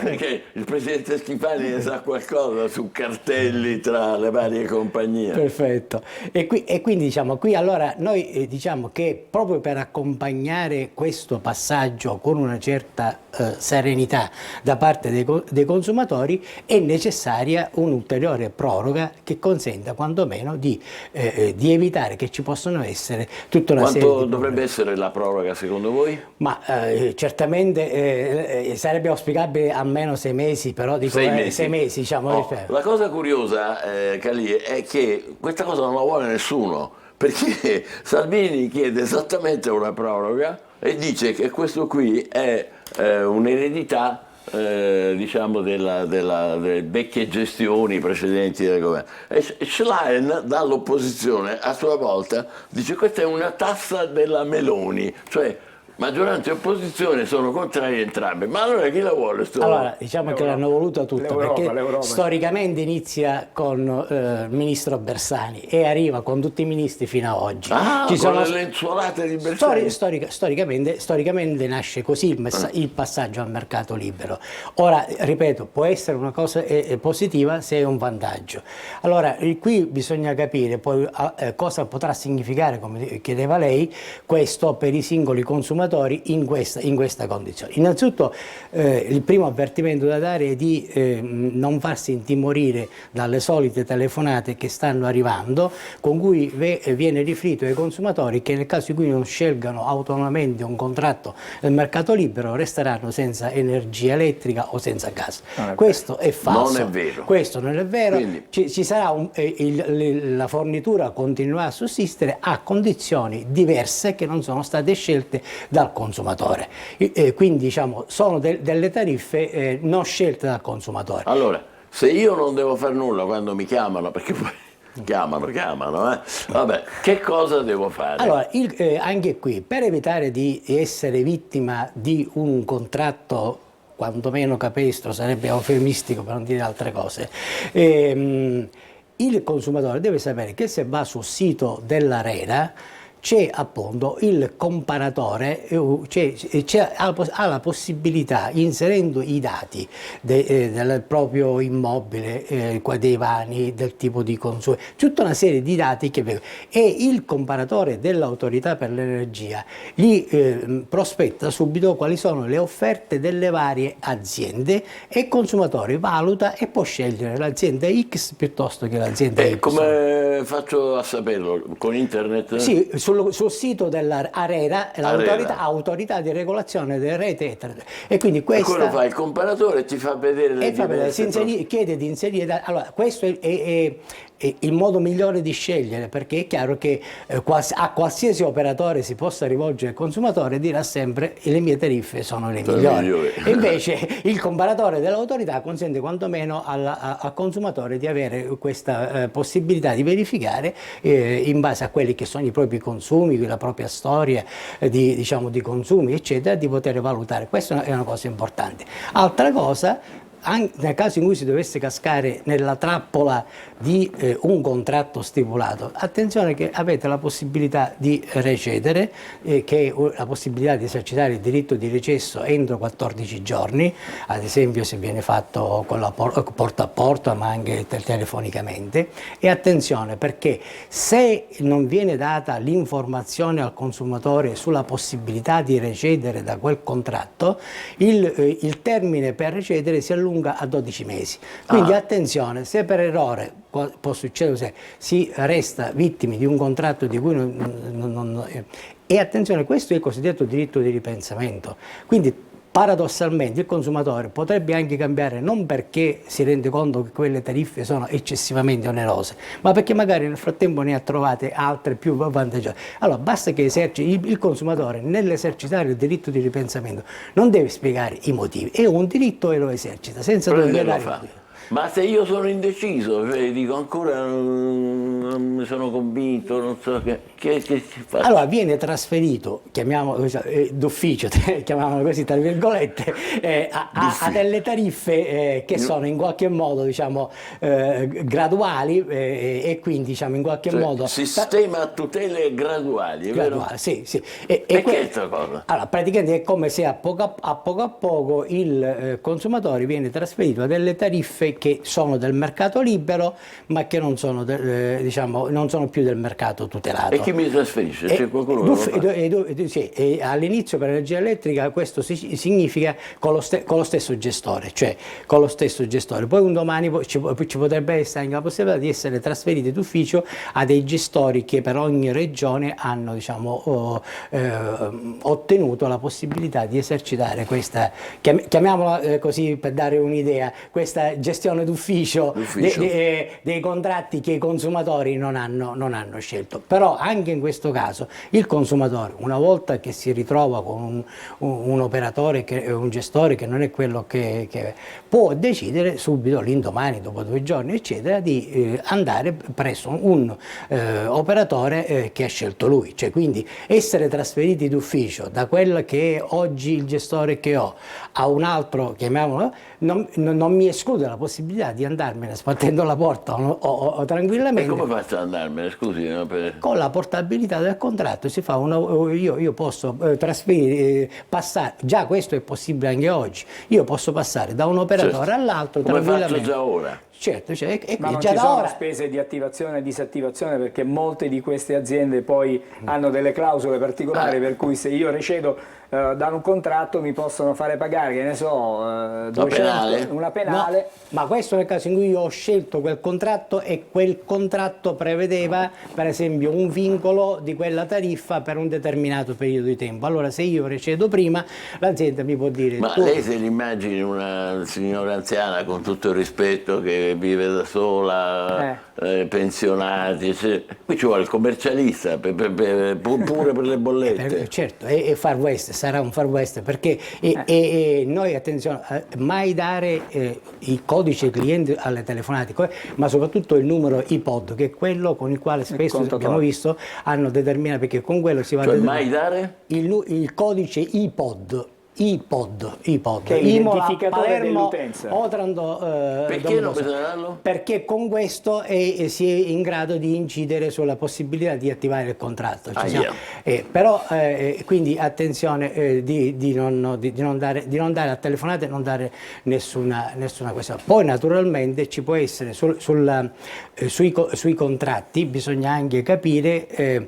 perché il presidente Schifani ne sa qualcosa su cartelli tra le varie compagnie. Perfetto. E quindi diciamo qui allora noi diciamo che proprio per accompagnare questo passaggio con una certa serenità da parte dei consumatori è necessaria un'ulteriore proroga che consenta quantomeno di evitare che ci possano essere tutta una serie di problemi. Quanto dovrebbe essere la proroga secondo voi? voi? Ma certamente sarebbe auspicabile almeno 6 mesi, però dico 6 mesi, diciamo. La cosa curiosa, Calì, è che questa cosa non la vuole nessuno, perché Salvini chiede esattamente una proroga e dice che questo qui è un'eredità diciamo delle vecchie gestioni precedenti del governo. E Schlein dall'opposizione a sua volta dice questa è una tassa della Meloni, cioè maggioranza e opposizione sono contrari entrambi, ma allora chi la vuole? Allora, diciamo che l'hanno voluta tutta, perché storicamente inizia con il ministro Bersani e arriva con tutti i ministri fino a oggi. Ci sono le lenzuolate di Bersani? Storicamente nasce così il passaggio al mercato libero. Ora, ripeto, può essere una cosa positiva se è un vantaggio. Allora, qui bisogna capire poi cosa potrà significare, come chiedeva lei, questo per i singoli consumatori in questa condizione. Innanzitutto il primo avvertimento da dare è di non farsi intimorire dalle solite telefonate che stanno arrivando, con cui viene riferito ai consumatori che nel caso in cui non scelgano autonomamente un contratto del mercato libero resteranno senza energia elettrica o senza gas. Questo è falso. Non è vero. Questo non è vero. Quindi ci sarà la fornitura continuerà a sussistere a condizioni diverse che non sono state scelte dal consumatore. Quindi diciamo sono delle tariffe non scelte dal consumatore. Allora, se io non devo fare nulla quando mi chiamano, perché poi chiamano, vabbè, che cosa devo fare? Allora, anche qui, per evitare di essere vittima di un contratto quantomeno capestro, sarebbe eufemistico per non dire altre cose, il consumatore deve sapere che se va sul sito dell'ARERA c'è appunto il comparatore, ha la possibilità, inserendo i dati del proprio immobile, dei vani, del tipo di consumo, tutta una serie di dati e il comparatore dell'autorità per l'energia gli prospetta subito quali sono le offerte delle varie aziende e il consumatore valuta e può scegliere l'azienda X piuttosto che l'azienda Y. Come faccio a saperlo? Con internet? Sì, sul sito dell'ARERA, l'autorità di regolazione delle reti, e quindi questa... E quello fa il comparatore e ti fa vedere le diverse... chiede di inserire... Allora, questo è il modo migliore di scegliere, perché è chiaro che a qualsiasi operatore si possa rivolgere il consumatore dirà sempre le mie tariffe sono le migliori. E invece il comparatore dell'autorità consente quantomeno al consumatore di avere questa possibilità di verificare in base a quelli che sono i propri consumi, la propria storia di consumi eccetera, di poter valutare. Questa è una cosa importante. Altra cosa, nel caso in cui si dovesse cascare nella trappola di un contratto stipulato, attenzione che avete la possibilità di recedere, che è la possibilità di esercitare il diritto di recesso entro 14 giorni, ad esempio se viene fatto con la porta a porta ma anche telefonicamente, e attenzione perché se non viene data l'informazione al consumatore sulla possibilità di recedere da quel contratto, il termine per recedere si allunga a 12 mesi. Quindi attenzione, se per errore può succedere, se si resta vittime di un contratto di cui e attenzione, questo è il cosiddetto diritto di ripensamento. Quindi paradossalmente il consumatore potrebbe anche cambiare non perché si rende conto che quelle tariffe sono eccessivamente onerose, ma perché magari nel frattempo ne ha trovate altre più vantaggiose. Allora basta che il consumatore nell'esercitare il diritto di ripensamento non deve spiegare i motivi, è un diritto e lo esercita senza dover dare motivi. Ma se io sono indeciso, dico ancora non mi sono convinto, non so che faccio? Allora viene trasferito, chiamiamolo d'ufficio, chiamiamolo così tra virgolette, a delle tariffe che sono in qualche modo diciamo graduali e quindi diciamo in qualche modo... Sistema a tutele graduali, è vero? Sì. E che è questa cosa? Allora praticamente è come se a poco il consumatore viene trasferito a delle tariffe che sono del mercato libero ma che non sono, diciamo, non sono più del mercato tutelato. E chi mi trasferisce? C'è qualcuno che lo fa? Sì, e all'inizio per l'energia elettrica questo significa con lo stesso gestore, cioè con lo stesso gestore. Poi un domani ci potrebbe essere anche la possibilità di essere trasferiti d'ufficio a dei gestori che per ogni regione hanno, diciamo, ottenuto la possibilità di esercitare questa, chiamiamola così per dare un'idea, questa gestione d'ufficio dei contratti che i consumatori non hanno scelto. Però anche in questo caso il consumatore, una volta che si ritrova con un operatore, un gestore che non è quello che può decidere subito, l'indomani, dopo 2 giorni eccetera, di andare presso un operatore che ha scelto lui, cioè quindi essere trasferiti d'ufficio da quella che è oggi il gestore che ho a un altro, chiamiamolo, non mi esclude la possibilità di andarmene sbattendo la porta o tranquillamente. E come faccio ad andarmene, scusi? Con la portabilità del contratto si fa io posso trasferire, passare, già questo è possibile anche oggi, io posso passare da un operatore all'altro tranquillamente. Come faccio già ora? Certo, cioè, ma non già ci sono ora spese di attivazione e disattivazione, perché molte di queste aziende poi hanno delle clausole particolari per cui se io recedo da un contratto mi possono fare pagare, che ne so, 200, una penale. No, ma questo nel caso in cui io ho scelto quel contratto e quel contratto prevedeva per esempio un vincolo di quella tariffa per un determinato periodo di tempo. Allora se io recedo prima, l'azienda mi può dire... Ma lei se l'immagini una signora anziana, con tutto il rispetto, che vive da sola, pensionati, qui ci vuole il commercialista pure per le bollette. Certo, e Far West, sarà un Far West, perché noi, attenzione, mai dare il codice cliente alle telefonate, ma soprattutto il numero iPod, che è quello con il quale spesso abbiamo visto hanno determinato, perché con quello si va a determinare mai dare il codice iPod, che è l'identificatore dell'utenza. Otranto, perché non bisogna darlo? Perché con questo si è in grado di incidere sulla possibilità di attivare il contratto. Però quindi attenzione di non dare a telefonate, non dare nessuna questione. Poi naturalmente ci può essere sui contratti, bisogna anche capire,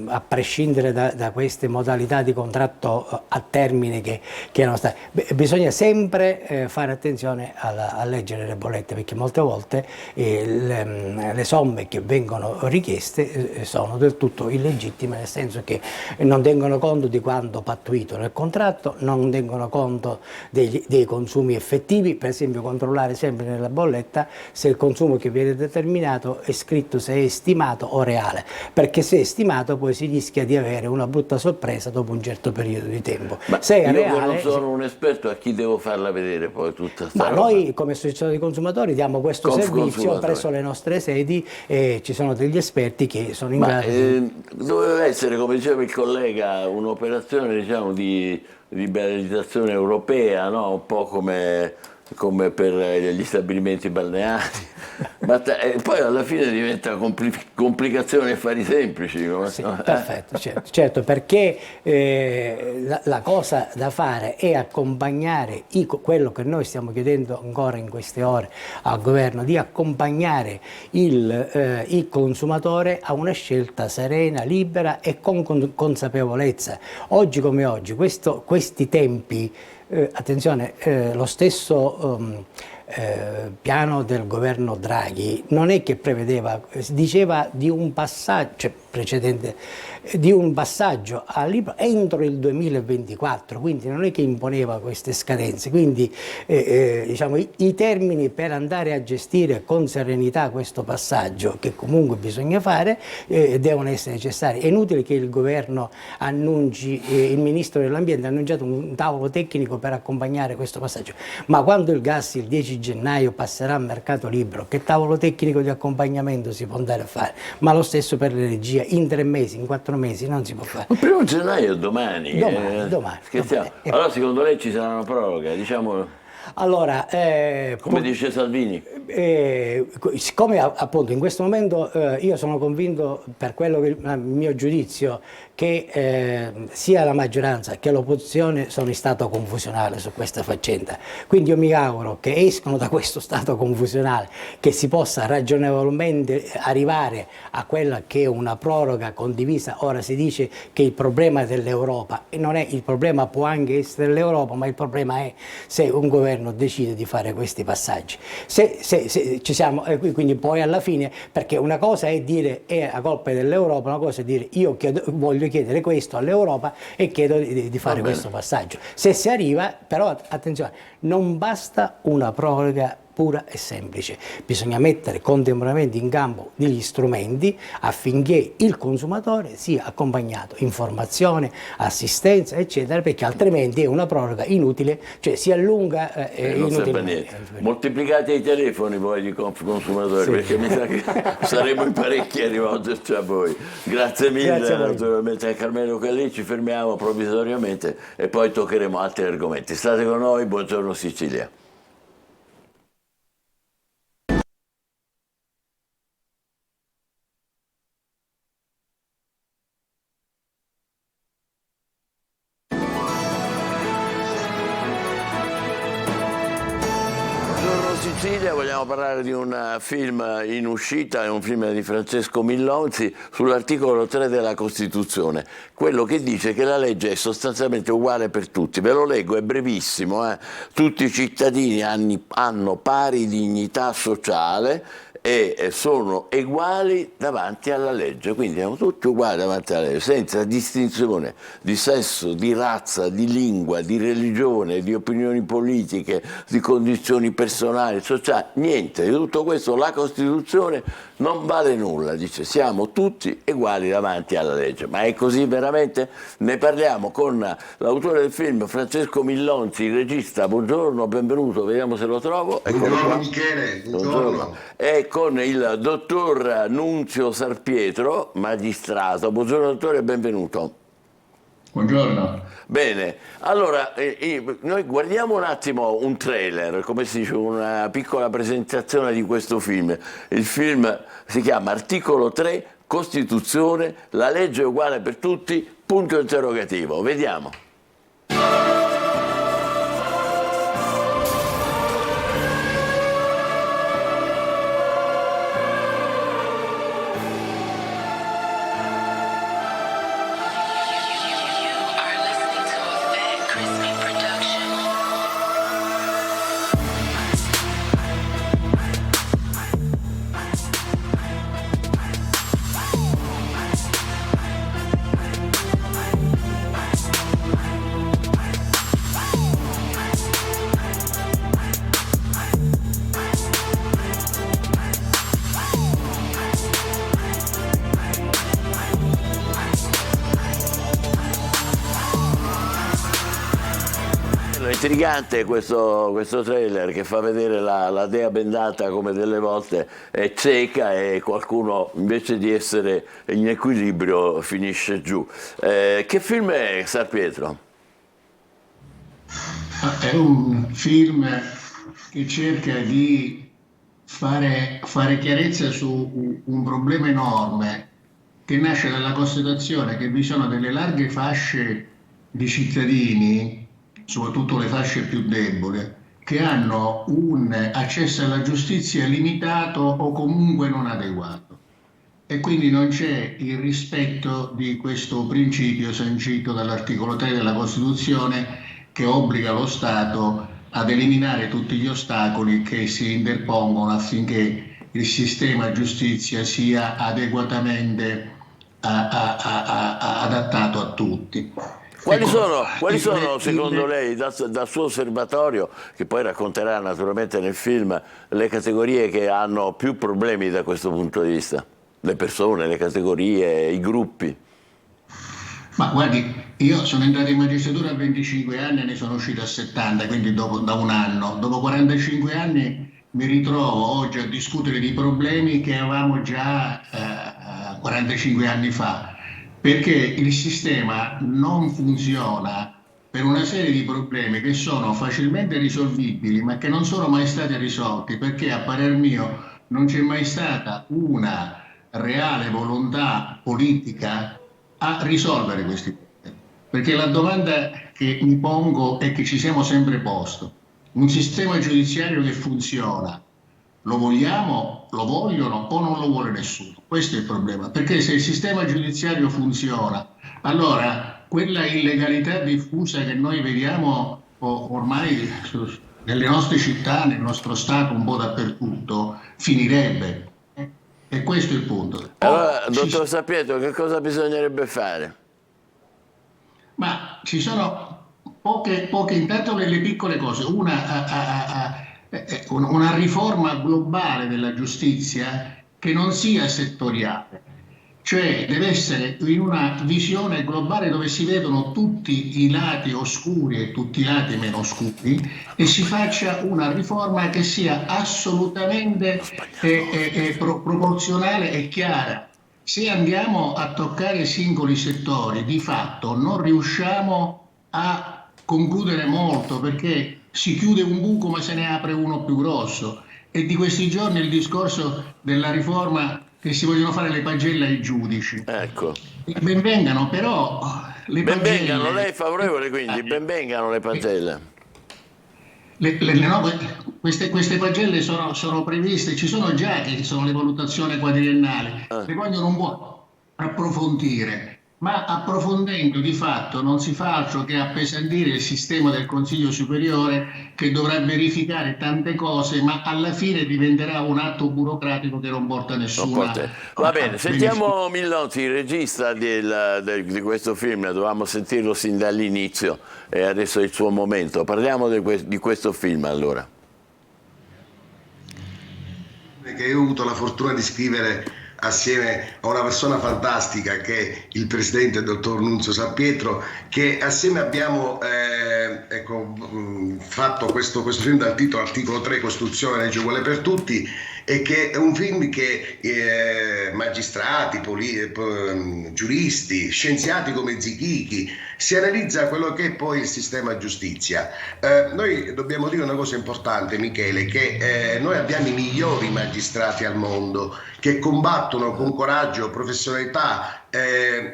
a prescindere da queste modalità di contratto a termine che erano state, bisogna sempre fare attenzione a leggere le bollette, perché molte volte le somme che vengono richieste sono del tutto illegittime, nel senso che non tengono conto di quanto pattuito nel contratto, non tengono conto dei consumi effettivi. Per esempio, controllare sempre nella bolletta se il consumo che viene determinato è scritto, se è stimato o reale, perché se è stimato poi si rischia di avere una brutta sorpresa dopo un certo periodo di tempo. Ma se è io reale, non sono un esperto, a chi devo farla vedere poi tutta sta roba? Noi come associazione dei consumatori diamo questo servizio presso le nostre sedi e ci sono degli esperti che sono in grado doveva essere, come diceva il collega, un'operazione, diciamo, di liberalizzazione europea, no? Un po' come per gli stabilimenti balneari, ma poi alla fine diventa complicazione e affari semplici. Sì, perfetto, certo, perché la cosa da fare è accompagnare quello che noi stiamo chiedendo ancora in queste ore al governo, di accompagnare il consumatore a una scelta serena, libera e con consapevolezza. Oggi come oggi, questi tempi, attenzione, lo stesso piano del governo Draghi non è che prevedeva, diceva di un passaggio precedente, di un passaggio all'IVA entro il 2024, quindi non è che imponeva queste scadenze, quindi diciamo, i termini per andare a gestire con serenità questo passaggio, che comunque bisogna fare, devono essere necessari. È inutile che il governo annunci, il ministro dell'ambiente ha annunciato un tavolo tecnico per accompagnare questo passaggio, ma quando il gas il 10 gennaio passerà al mercato libero, che tavolo tecnico di accompagnamento si può andare a fare? Ma lo stesso per l'energia, in 3 mesi, in 4 mesi non si può fare. Il 1° gennaio è domani. Domani. Scherziamo. Allora secondo lei ci sarà una proroga, diciamo? Allora, come dice Salvini. Siccome appunto in questo momento io sono convinto, per quello che il mio giudizio, che sia la maggioranza che l'opposizione sono in stato confusionale su questa faccenda, quindi io mi auguro che escono da questo stato confusionale, che si possa ragionevolmente arrivare a quella che è una proroga condivisa. Ora si dice che il problema è dell'Europa, e non è il problema, può anche essere dell'Europa, ma il problema è se un governo decide di fare questi passaggi. Se ci siamo, quindi poi alla fine, perché una cosa è dire è la colpa dell'Europa, una cosa è dire io voglio chiedere questo all'Europa e chiedo di fare questo passaggio. Se si arriva, però attenzione, non basta una proroga pura e semplice, bisogna mettere contemporaneamente in campo degli strumenti affinché il consumatore sia accompagnato, informazione, assistenza eccetera, perché altrimenti è una proroga inutile, cioè si allunga inutilmente. Moltiplicate i telefoni voi di consumatori, sì, perché mi sa che saremo in parecchi a rivolgerci a voi. Grazie mille. Grazie naturalmente a Carmelo Callì, ci fermiamo provvisoriamente e poi toccheremo altri argomenti. State con noi, buongiorno Sicilia. Sicilia, vogliamo parlare di un film in uscita, è un film di Francesco Millonzi sull'articolo 3 della Costituzione, quello che dice che la legge è sostanzialmente uguale per tutti. Ve lo leggo, è brevissimo, tutti i cittadini hanno pari dignità sociale e sono uguali davanti alla legge, quindi siamo tutti uguali davanti alla legge, senza distinzione di sesso, di razza, di lingua, di religione, di opinioni politiche, di condizioni personali, sociali, niente di tutto questo. La Costituzione non vale nulla, dice siamo tutti uguali davanti alla legge. Ma è così veramente? Ne parliamo con l'autore del film, Francesco Millonzi, il regista. Buongiorno, benvenuto, vediamo se lo trovo. Buongiorno Michele, buongiorno. E con il dottor Nunzio Sarpietro, magistrato. Buongiorno dottore e benvenuto. Buongiorno. Bene, allora noi guardiamo un attimo un trailer, come si dice, una piccola presentazione di questo film. Il film si chiama Articolo 3, Costituzione, la legge è uguale per tutti, punto interrogativo. Vediamo. Intrigante questo trailer che fa vedere la dea bendata come delle volte è cieca e qualcuno invece di essere in equilibrio finisce giù. Che film è Sarpietro? È un film che cerca di fare chiarezza su un problema enorme che nasce dalla constatazione che vi sono delle larghe fasce di cittadini, soprattutto le fasce più deboli, che hanno un accesso alla giustizia limitato o comunque non adeguato. E quindi non c'è il rispetto di questo principio sancito dall'articolo 3 della Costituzione, che obbliga lo Stato ad eliminare tutti gli ostacoli che si interpongono affinché il sistema giustizia sia adeguatamente adattato a tutti. Quali sono secondo lei, dal suo osservatorio, che poi racconterà naturalmente nel film, le categorie che hanno più problemi da questo punto di vista? Le persone, le categorie, i gruppi? Ma guardi, io sono entrato in magistratura a 25 anni e ne sono uscito a 70, quindi da un anno. Dopo 45 anni mi ritrovo oggi a discutere di problemi che avevamo già 45 anni fa. Perché il sistema non funziona per una serie di problemi che sono facilmente risolvibili, ma che non sono mai stati risolti, perché a parer mio non c'è mai stata una reale volontà politica a risolvere questi problemi. Perché la domanda che mi pongo e che ci siamo sempre posto: un sistema giudiziario che funziona, lo vogliamo, lo vogliono o non lo vuole nessuno? Questo è il problema, perché se il sistema giudiziario funziona, allora quella illegalità diffusa che noi vediamo ormai nelle nostre città, nel nostro Stato, un po' dappertutto, finirebbe. E questo è il punto. Allora, dottor Sapieto, che cosa bisognerebbe fare? Ma ci sono poche intanto le piccole cose. Una riforma globale della giustizia che non sia settoriale, cioè deve essere in una visione globale dove si vedono tutti i lati oscuri e tutti i lati meno oscuri, e si faccia una riforma che sia assolutamente proporzionale e chiara. Se andiamo a toccare singoli settori, di fatto non riusciamo a concludere molto, perché si chiude un buco ma se ne apre uno più grosso. E di questi giorni il discorso della riforma che si vogliono fare le pagelle ai giudici. Ecco. Benvengano, però le pagelle... Benvengano, lei è favorevole quindi? Benvengano le pagelle. Queste pagelle sono previste, ci sono già, che sono le valutazioni quadriennali, le vogliono un po' approfondire, ma approfondendo di fatto non si fa altro che appesantire il sistema del Consiglio Superiore, che dovrà verificare tante cose, ma alla fine diventerà un atto burocratico che non porta nessuna... Va bene, sentiamo Millozzi, il regista di questo film, dovevamo sentirlo sin dall'inizio e adesso è il suo momento. Parliamo di questo film allora. Che io ho avuto la fortuna di scrivere assieme a una persona fantastica che è il presidente dottor Nunzio Sampietro, che assieme abbiamo fatto questo film dal titolo Articolo 3 Costituzione, legge uguale per tutti, e che è un film che magistrati, giuristi, scienziati come Zichichi, si analizza quello che è poi il sistema giustizia. Noi dobbiamo dire una cosa importante, Michele, che noi abbiamo i migliori magistrati al mondo, che combattono con coraggio, professionalità,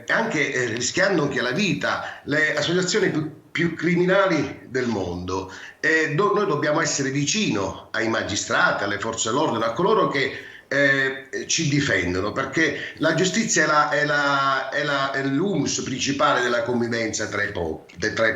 anche rischiando anche la vita, le associazioni più criminali del mondo. Noi dobbiamo essere vicino ai magistrati, alle forze dell'ordine, a coloro che ci difendono, perché la giustizia è l'humus principale della convivenza tra i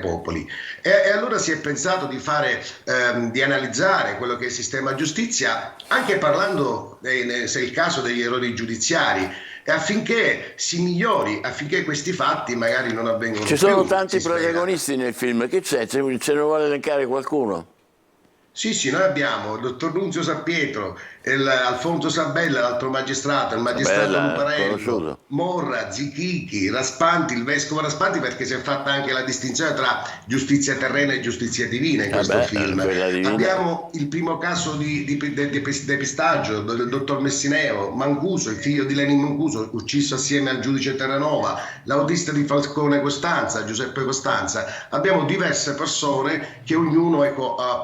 popoli. E allora si è pensato di analizzare quello che è il sistema giustizia, anche parlando, se è il caso, degli errori giudiziari, affinché si migliori, affinché questi fatti magari non avvengano più. Ci sono tanti protagonisti nel film, che c'è? Ce ne vuole elencare qualcuno? Sì, noi abbiamo il dottor Nunzio Sampietro, Alfonso Sabella, l'altro magistrato, il magistrato Luparello, Morra, Zichichi, Raspanti, il vescovo Raspanti, perché si è fatta anche la distinzione tra giustizia terrena e giustizia divina in questo film. Abbiamo il primo caso di depistaggio del dottor Messineo, Mancuso, il figlio di Lenin Mancuso, ucciso assieme al giudice Terranova, l'autista di Falcone Costanza, Giuseppe Costanza. Abbiamo diverse persone che ognuno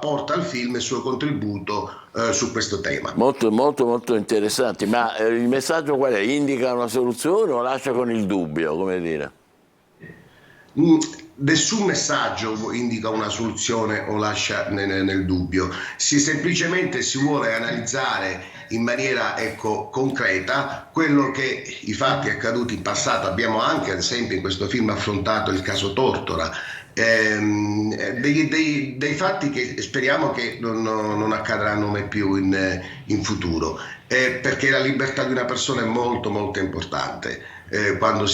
porta al film il suo contributo su questo tema. Molto interessante, ma il messaggio qual è? Indica una soluzione o lascia con il dubbio, come dire? Nessun messaggio indica una soluzione o lascia nel dubbio, semplicemente si vuole analizzare in maniera concreta quello che i fatti accaduti in passato. Abbiamo anche, ad esempio, in questo film affrontato il caso Tortora, dei fatti che speriamo che non accadranno mai più in futuro, perché la libertà di una persona è molto importante. Quando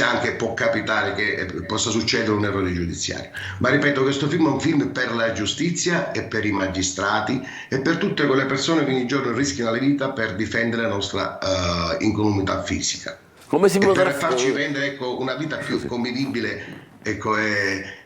anche può capitare che possa succedere un errore giudiziario, ma ripeto, questo film è un film per la giustizia e per i magistrati e per tutte quelle persone che ogni giorno rischiano la vita per difendere la nostra incolumità fisica, come si per farci rendere una vita più convivibile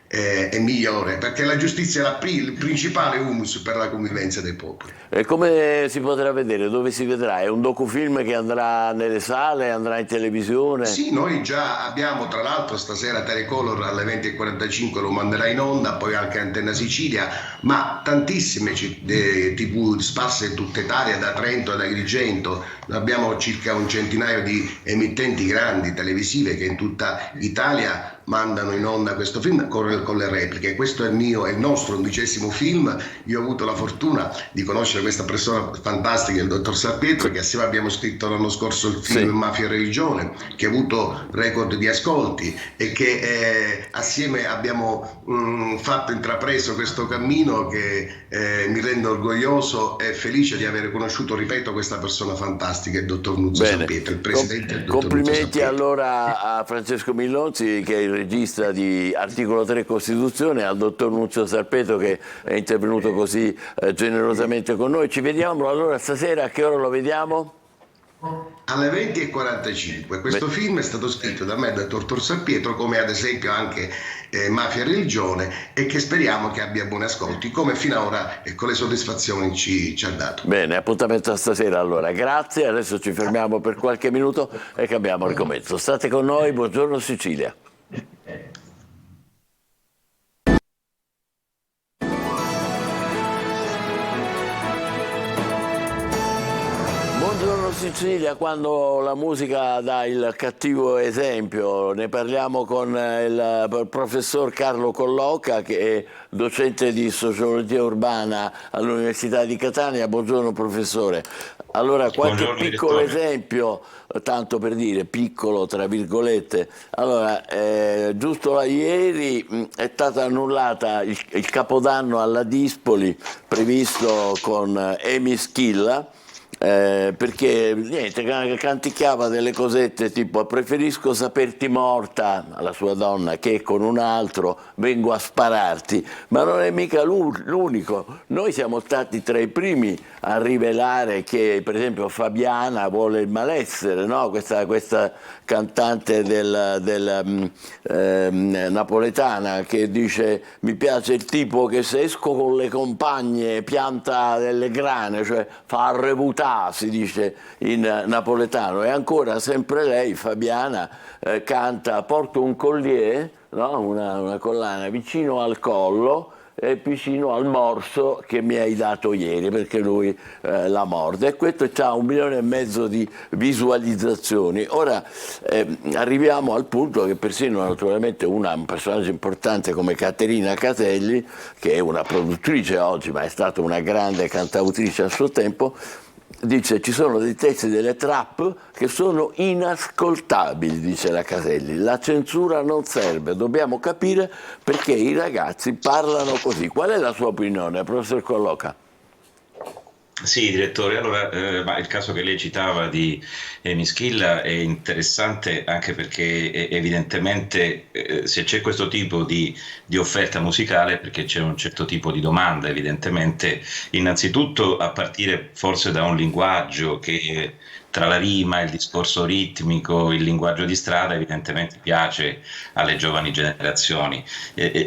è migliore, perché la giustizia è il principale humus per la convivenza dei popoli. E come si potrà vedere? Dove si vedrà? È un docufilm che andrà nelle sale, andrà in televisione? Sì, noi già abbiamo, tra l'altro stasera Telecolor alle 20:45 lo manderà in onda, poi anche Antenna Sicilia, ma tantissime TV sparse in tutta Italia, da Trento ad Agrigento. Abbiamo circa un centinaio di emittenti grandi televisive che in tutta Italia mandano in onda questo film con le repliche. Questo è il nostro 11° film. Io ho avuto la fortuna di conoscere questa persona fantastica, il dottor Sarpietro, che assieme abbiamo scritto l'anno scorso il film Mafia e Religione, che ha avuto record di ascolti, e che assieme abbiamo intrapreso questo cammino che mi rende orgoglioso e felice di aver conosciuto, ripeto, questa persona fantastica, il dottor Nuzzo Sarpietro, il presidente del dottor Complimenti allora a Francesco Millonzi, che è il regista di Articolo 3 Costituzione, al dottor Nunzio Sarpeto, che è intervenuto così generosamente con noi. Ci vediamo allora stasera, a che ora lo vediamo? Alle 20:45. Questo film è stato scritto da me e dal dottor Sarpietro, come ad esempio anche Mafia e Religione, e che speriamo che abbia buoni ascolti, come finora e con le soddisfazioni ci ha dato. Bene, appuntamento a stasera allora. Grazie, adesso ci fermiamo per qualche minuto e cambiamo argomento. State con noi, buongiorno Sicilia. Buongiorno Sicilia, quando la musica dà il cattivo esempio. Ne parliamo con il professor Carlo Collocca, che è docente di sociologia urbana all'Università di Catania. Buongiorno professore. Allora, qualche piccolo esempio, tanto per dire, piccolo tra virgolette. Allora, giusto ieri è stata annullata il Capodanno alla Dispoli previsto con Emischilla, perché niente, canticchiava delle cosette tipo: preferisco saperti morta, alla sua donna, che con un altro vengo a spararti. Ma non è mica l'unico. Noi siamo stati tra i primi a rivelare che, per esempio, Fabiana vuole il malessere, no? Questa cantante napoletana, che dice: mi piace il tipo che se esco con le compagne pianta delle grane, cioè fa arrevutare, si dice in napoletano. E ancora sempre lei, Fabiana, canta: porto un collier, no? una collana vicino al collo e vicino al morso che mi hai dato ieri, perché lui la morde. E questo ha 1,5 milioni di visualizzazioni. Ora arriviamo al punto che persino naturalmente un personaggio importante come Caterina Catelli, che è una produttrice oggi ma è stata una grande cantautrice a suo tempo, dice: ci sono dei testi delle trap che sono inascoltabili, dice la Caselli. La censura non serve, dobbiamo capire perché i ragazzi parlano così. Qual è la sua opinione, professor Collocca? Sì, direttore, allora il caso che lei citava di Emischilla è interessante anche perché evidentemente se c'è questo tipo di offerta musicale, perché c'è un certo tipo di domanda, evidentemente, innanzitutto a partire forse da un linguaggio che tra la rima, il discorso ritmico, il linguaggio di strada evidentemente piace alle giovani generazioni.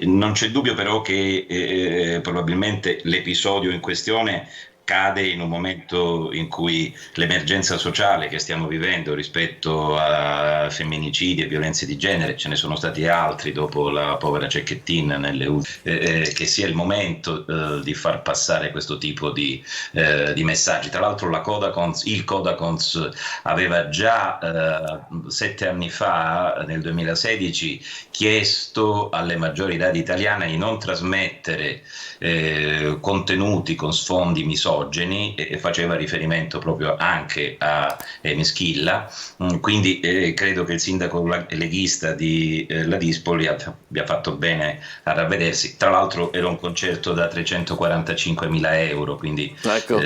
Non c'è dubbio però che probabilmente l'episodio in questione cade in un momento in cui l'emergenza sociale che stiamo vivendo rispetto a femminicidi e violenze di genere, ce ne sono stati altri dopo la povera Cecchettin che sia il momento di far passare questo tipo di messaggi. Tra l'altro il Codacons aveva già 7 anni fa, nel 2016, chiesto alle maggiori radi italiane di non trasmettere contenuti con sfondi misogini, e faceva riferimento proprio anche a Emischilla. Quindi credo che il sindaco leghista di La Dispoli abbia fatto bene a ravvedersi. Tra l'altro era un concerto da 345.000 euro, quindi ecco.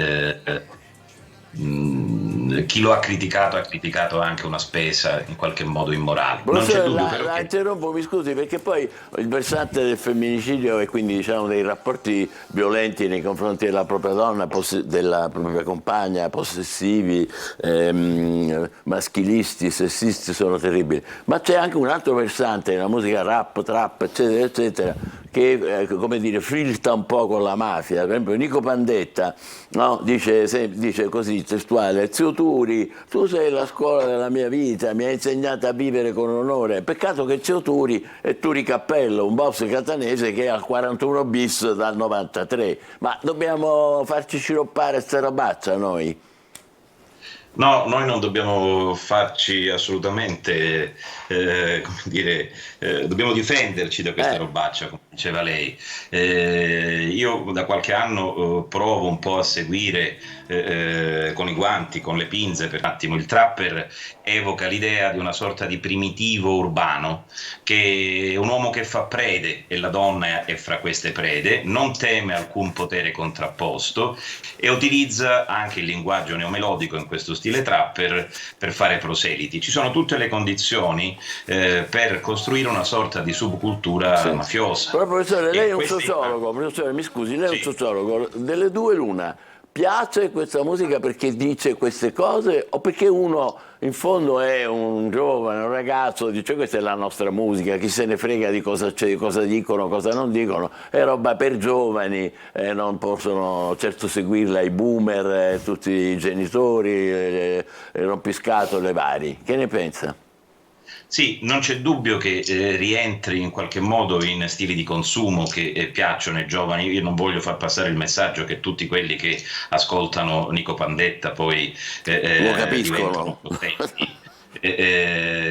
chi lo ha criticato anche una spesa in qualche modo immorale. Non c'è dubbio però la interrompo, mi scusi, perché poi il versante del femminicidio e quindi diciamo dei rapporti violenti nei confronti della propria donna, della propria compagna, possessivi, maschilisti, sessisti, sono terribili. Ma c'è anche un altro versante nella musica rap, trap, eccetera, eccetera, che come dire, flirta un po' con la mafia. Per esempio Nico Pandetta, no? dice così, testuale: zio Turi, tu sei la scuola della mia vita, mi hai insegnato a vivere con onore. Peccato che zio Turi è Turi Cappello, un boss catanese che è al 41 bis dal 93. Ma dobbiamo farci sciroppare sta robaccia noi? No, noi non dobbiamo farci assolutamente, come dire, dobbiamo difenderci da questa robaccia, come diceva lei. Io da qualche anno provo un po' a seguire con i guanti, con le pinze, per un attimo. Il trapper evoca l'idea di una sorta di primitivo urbano, che è un uomo che fa prede e la donna è fra queste prede, non teme alcun potere contrapposto e utilizza anche il linguaggio neomelodico in questo stile trapper per fare proseliti. Ci sono tutte le condizioni per costruire una sorta di subcultura mafiosa. Però professore, lei è un sociologo, professore, mi scusi, lei è un sociologo, delle due l'una. Piace questa musica perché dice queste cose o perché uno in fondo è un giovane, un ragazzo, dice questa è la nostra musica, chi se ne frega di cosa c'è, cosa dicono, cosa non dicono, è roba per giovani, non possono certo seguirla i boomer, tutti i genitori, rompiscatole vari. Che ne pensa? Sì, non c'è dubbio che rientri in qualche modo in stili di consumo che piacciono ai giovani. Io non voglio far passare il messaggio che tutti quelli che ascoltano Nico Pandetta poi lo capiscono.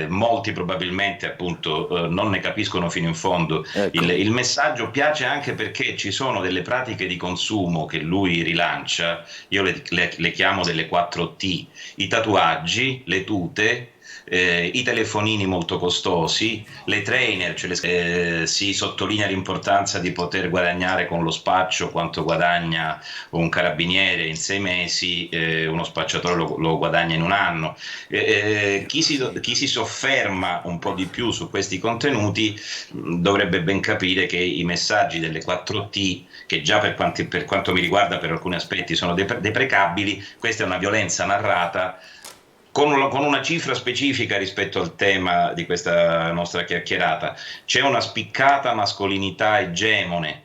Molti probabilmente appunto non ne capiscono fino in fondo. Ecco. Il messaggio piace anche perché ci sono delle pratiche di consumo che lui rilancia, io le chiamo delle 4T, i tatuaggi, le tute, i telefonini molto costosi, le trainer, si sottolinea l'importanza di poter guadagnare con lo spaccio quanto guadagna un carabiniere in 6 mesi, uno spacciatore lo guadagna in un anno. Chi si sofferma un po' di più su questi contenuti dovrebbe ben capire che i messaggi delle 4T, che già per quanto mi riguarda per alcuni aspetti sono deprecabili, questa è una violenza narrata con una cifra specifica rispetto al tema di questa nostra chiacchierata. C'è una spiccata mascolinità egemone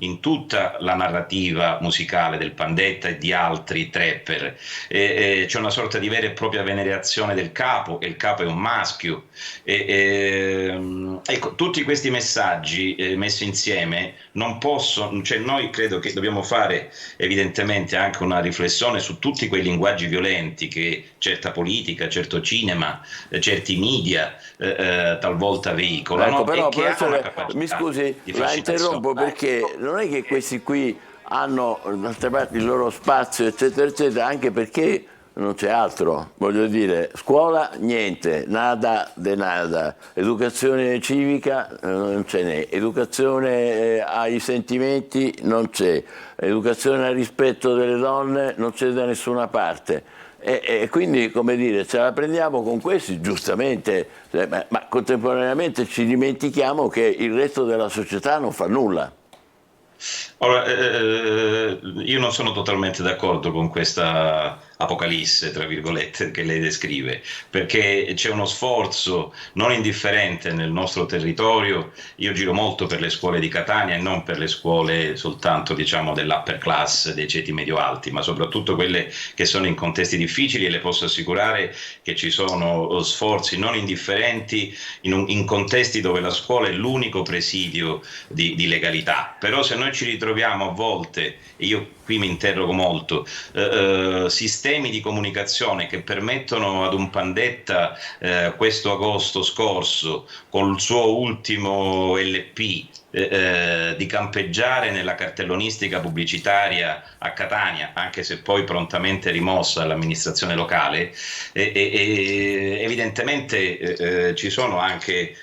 in tutta la narrativa musicale del Pandetta e di altri trapper. C'è una sorta di vera e propria venerazione del capo, e il capo è un maschio. Ecco, tutti questi messaggi messi insieme non possono, cioè noi credo che dobbiamo fare evidentemente anche una riflessione su tutti quei linguaggi violenti che certa politica, certo cinema, certi media talvolta veicolano. Ecco, però, e che hanno una mi scusi, di la interrompo perché non è che questi qui hanno d'altra parte il loro spazio, eccetera, eccetera, anche perché non c'è altro. Voglio dire, scuola niente, nada de nada, educazione civica non ce n'è, educazione ai sentimenti non c'è, educazione al rispetto delle donne non c'è da nessuna parte. E quindi, come dire, ce la prendiamo con questi, giustamente, ma contemporaneamente ci dimentichiamo che il resto della società non fa nulla. Ora, io non sono totalmente d'accordo con questa apocalisse, tra virgolette, che lei descrive, perché c'è uno sforzo non indifferente nel nostro territorio. Io giro molto per le scuole di Catania e non per le scuole soltanto, diciamo, dell'upper class, dei ceti medio-alti, ma soprattutto quelle che sono in contesti difficili, e le posso assicurare che ci sono sforzi non indifferenti in contesti dove la scuola è l'unico presidio di legalità. Però se noi ci ritroviamo a volte, e io qui mi interrogo molto, sistemi di comunicazione che permettono ad un Pandetta questo agosto scorso, con il suo ultimo LP, di campeggiare nella cartellonistica pubblicitaria a Catania, anche se poi prontamente rimossa all'amministrazione locale, evidentemente ci sono anche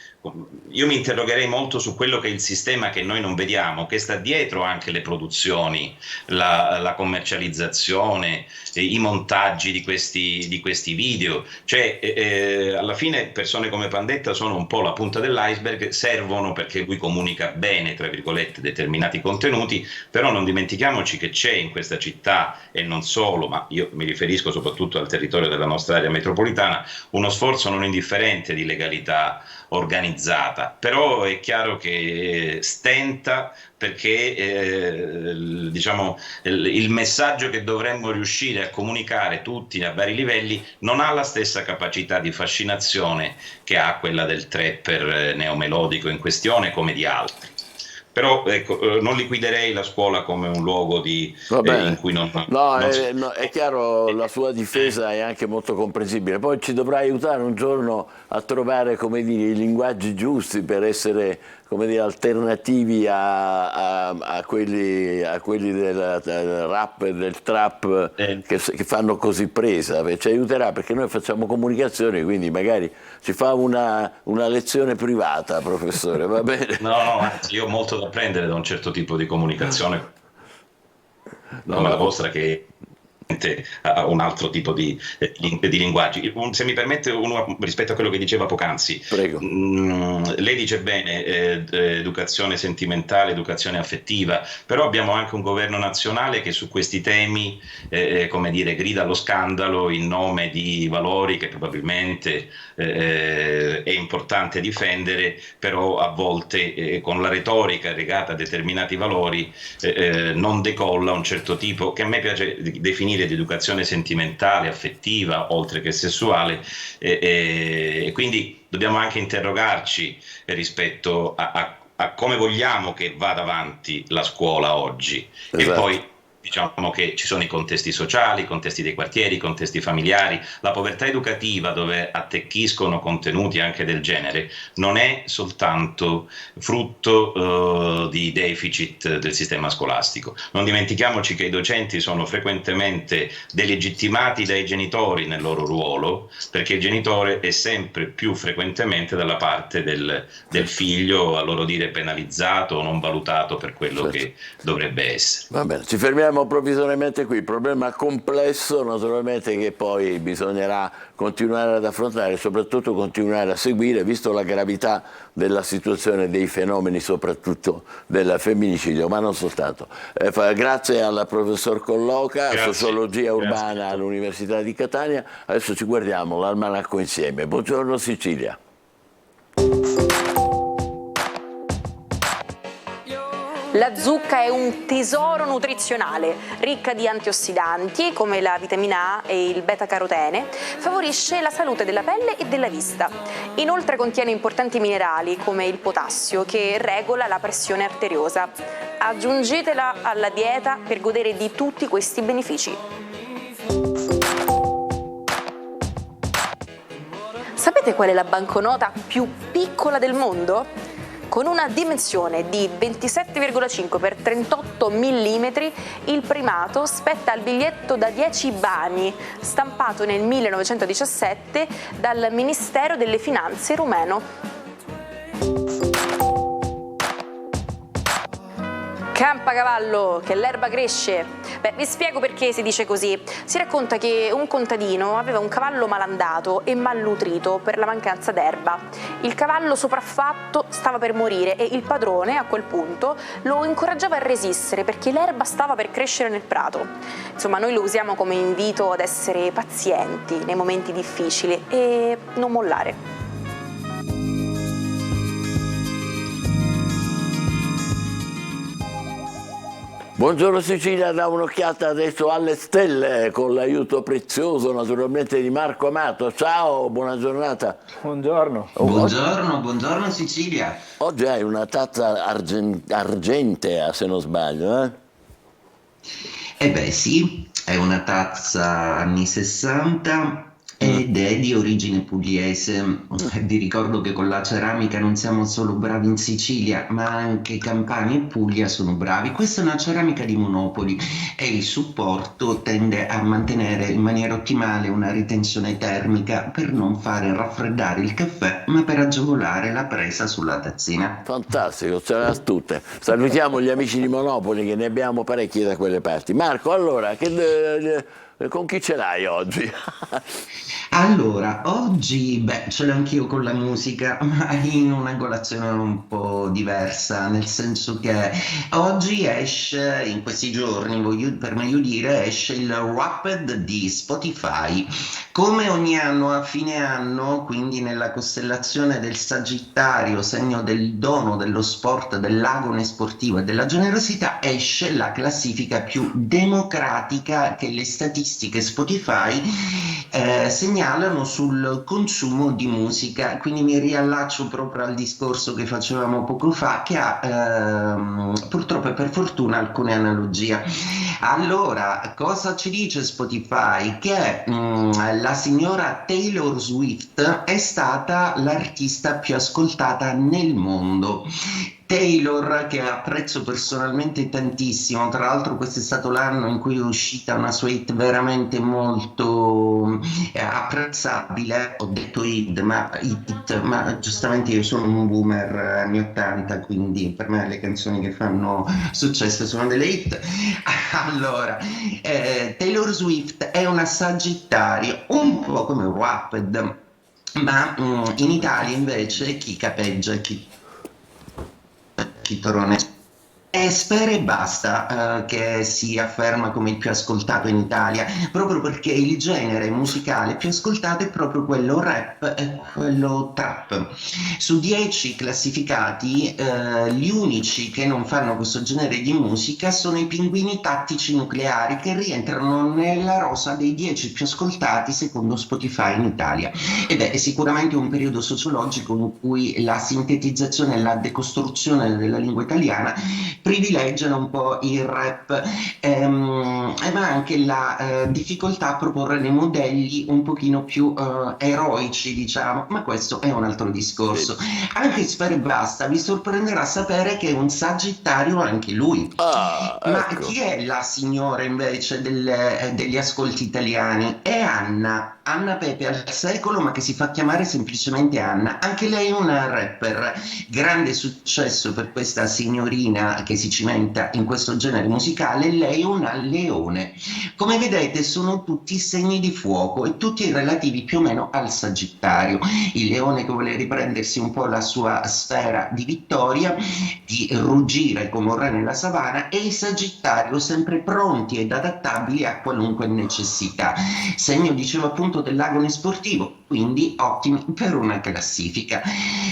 io mi interrogherei molto su quello che è il sistema che noi non vediamo, che sta dietro anche le produzioni, la commercializzazione, i montaggi di questi video. Cioè, alla fine persone come Pandetta sono un po' la punta dell'iceberg, servono perché lui comunica bene, tra virgolette, determinati contenuti, però non dimentichiamoci che c'è in questa città, e non solo, ma io mi riferisco soprattutto al territorio della nostra area metropolitana, uno sforzo non indifferente di legalità organizzata, però è chiaro che stenta, perché diciamo il messaggio che dovremmo riuscire a comunicare tutti a vari livelli non ha la stessa capacità di fascinazione che ha quella del trapper neomelodico in questione, come di altri. Però ecco, non liquiderei la scuola come un luogo in cui non è chiaro, la sua difesa è anche molto comprensibile. Poi ci dovrà aiutare un giorno a trovare, come dire, i linguaggi giusti per essere, come dire, alternativi a quelli del rap e del trap che fanno così presa. Ci aiuterà, perché noi facciamo comunicazione, quindi magari ci fa una lezione privata, professore, va bene? No, anzi, io ho molto da prendere da un certo tipo di comunicazione come la vostra, che ha un altro tipo di linguaggi. Se mi permette, rispetto a quello che diceva poc'anzi, prego. Lei dice bene, educazione sentimentale, educazione affettiva, però abbiamo anche un governo nazionale che su questi temi, come dire, grida allo scandalo in nome di valori che probabilmente è importante difendere, però a volte con la retorica legata a determinati valori non decolla un certo tipo, che a me piace definire di educazione sentimentale, affettiva, oltre che sessuale, e quindi dobbiamo anche interrogarci rispetto a come vogliamo che vada avanti la scuola oggi. Esatto. E poi diciamo che ci sono i contesti sociali, i contesti dei quartieri, i contesti familiari, la povertà educativa dove attecchiscono contenuti anche del genere non è soltanto frutto di deficit del sistema scolastico. Non dimentichiamoci che i docenti sono frequentemente delegittimati dai genitori nel loro ruolo, perché il genitore è sempre più frequentemente dalla parte del figlio, a loro dire penalizzato o non valutato per quello che dovrebbe essere. Va bene, ci fermiamo provvisoriamente qui. Problema complesso, naturalmente, che poi bisognerà continuare ad affrontare e soprattutto continuare a seguire, visto la gravità della situazione, dei fenomeni, soprattutto del femminicidio, ma non soltanto. Grazie al professor Colloca, sociologia urbana all'Università di Catania. Adesso ci guardiamo l'almanacco insieme. Buongiorno Sicilia. La zucca è un tesoro nutrizionale, ricca di antiossidanti come la vitamina A e il beta-carotene, favorisce la salute della pelle e della vista. Inoltre contiene importanti minerali come il potassio che regola la pressione arteriosa. Aggiungetela alla dieta per godere di tutti questi benefici. Sapete qual è la banconota più piccola del mondo? Con una dimensione di 27,5 x 38 mm, il primato spetta al biglietto da 10 bani, stampato nel 1917 dal Ministero delle Finanze rumeno. Campacavallo, che l'erba cresce. Vi spiego perché si dice così. Si racconta che un contadino aveva un cavallo malandato e malnutrito per la mancanza d'erba. Il cavallo sopraffatto stava per morire e il padrone, a quel punto, lo incoraggiava a resistere perché l'erba stava per crescere nel prato. Insomma, noi lo usiamo come invito ad essere pazienti nei momenti difficili e non mollare. Buongiorno Sicilia, da un'occhiata adesso alle stelle con l'aiuto prezioso naturalmente di Marco Amato. Ciao, buona giornata. Buongiorno. Buongiorno Sicilia. Oggi hai una tazza argentea, se non sbaglio, eh? Eh beh sì, è una tazza anni 60 ed è di origine pugliese. Vi ricordo che con la ceramica non siamo solo bravi in Sicilia, ma anche Campania e Puglia sono bravi. Questa è una ceramica di Monopoli e il supporto tende a mantenere in maniera ottimale una ritenzione termica per non fare raffreddare il caffè, ma per agevolare la presa sulla tazzina. Fantastico, sono astute. Salutiamo gli amici di Monopoli, che ne abbiamo parecchi da quelle parti. Marco, allora, con chi ce l'hai oggi? Allora, oggi ce l'ho anch'io con la musica, ma in un'angolazione un po' diversa, nel senso che oggi esce, in questi giorni, per meglio dire, esce il Wrapped di Spotify. Come ogni anno, a fine anno, quindi nella costellazione del Sagittario, segno del dono, dello sport, dell'agone sportivo e della generosità, esce la classifica più democratica che le statistiche Spotify segnalano sul consumo di musica. Quindi mi riallaccio proprio al discorso che facevamo poco fa, che ha purtroppo e per fortuna alcune analogie. Allora, cosa ci dice Spotify? Che la signora Taylor Swift è stata l'artista più ascoltata nel mondo. Taylor, che apprezzo personalmente tantissimo, tra l'altro questo è stato l'anno in cui è uscita una sua hit veramente molto apprezzabile, ho detto hit, ma giustamente io sono un boomer anni 80, quindi per me le canzoni che fanno successo sono delle hit. Allora, Taylor Swift è una Sagittario, un po' come Wrapped, ma in Italia invece chi capeggia, chi torone è Sfera Ebbasta, che si afferma come il più ascoltato in Italia, proprio perché il genere musicale più ascoltato è proprio quello rap e quello trap. Su 10 classificati, gli unici che non fanno questo genere di musica sono i Pinguini Tattici Nucleari, che rientrano nella rosa dei 10 più ascoltati secondo Spotify in Italia. Ed è sicuramente un periodo sociologico in cui la sintetizzazione e la decostruzione della lingua italiana privilegiano un po' il rap, ma anche la difficoltà a proporre dei modelli un pochino più eroici, diciamo, ma questo è un altro discorso. Anche Sfera Ebbasta vi sorprenderà sapere che è un Sagittario anche lui. Ma chi è la signora invece degli ascolti italiani? È Anna Pepe al secolo, ma che si fa chiamare semplicemente Anna. Anche lei è una rapper, grande successo per questa signorina che si cimenta in questo genere musicale. Lei è una leone. Come vedete sono tutti segni di fuoco e tutti relativi più o meno al Sagittario. Il leone che vuole riprendersi un po' la sua sfera di vittoria, di ruggire come un re nella savana, e il Sagittario sempre pronti ed adattabili a qualunque necessità. Segno, dicevo appunto, dell'agone sportivo, quindi ottimi per una classifica.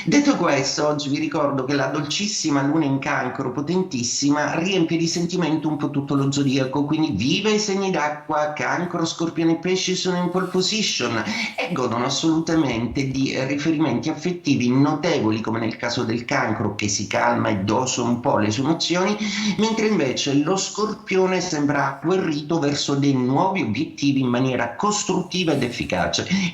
Detto questo, oggi vi ricordo che la dolcissima luna in Cancro, potentissima, riempie di sentimento un po' tutto lo zodiaco, quindi viva i segni d'acqua. Cancro, Scorpione e Pesci sono in pole position e godono assolutamente di riferimenti affettivi notevoli, come nel caso del Cancro, che si calma e dosa un po' le sue emozioni, mentre invece lo Scorpione sembra agguerrito verso dei nuovi obiettivi in maniera costruttiva ed efficace,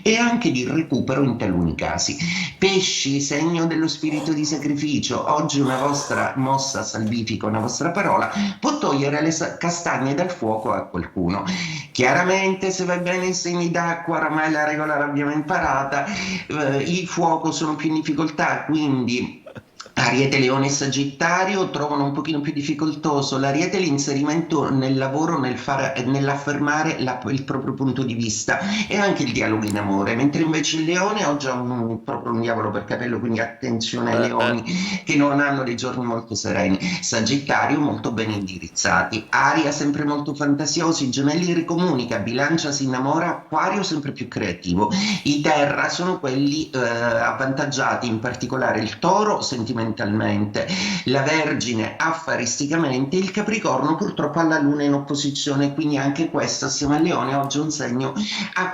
e anche di recupero in taluni casi. Pesci, segno dello spirito di sacrificio, oggi una vostra mossa salvifica, una vostra parola può togliere le castagne dal fuoco a qualcuno. Chiaramente, se va bene i segni d'acqua, oramai la regola l'abbiamo imparata, i fuoco sono più in difficoltà, quindi Ariete, Leone e Sagittario trovano un pochino più difficoltoso l'Ariete l'inserimento nel lavoro, nell'affermare il proprio punto di vista e anche il dialogo in amore, mentre invece il Leone oggi ha proprio un diavolo per capello, quindi attenzione ai leoni che non hanno dei giorni molto sereni. Sagittario molto ben indirizzati, Aria sempre molto fantasiosi, Gemelli ricomunica, Bilancia si innamora, Acquario sempre più creativo. I Terra sono quelli avvantaggiati, in particolare il Toro sentimentalmente, la Vergine affaristicamente, il Capricorno purtroppo ha la Luna in opposizione, quindi anche questo assieme al Leone oggi è un segno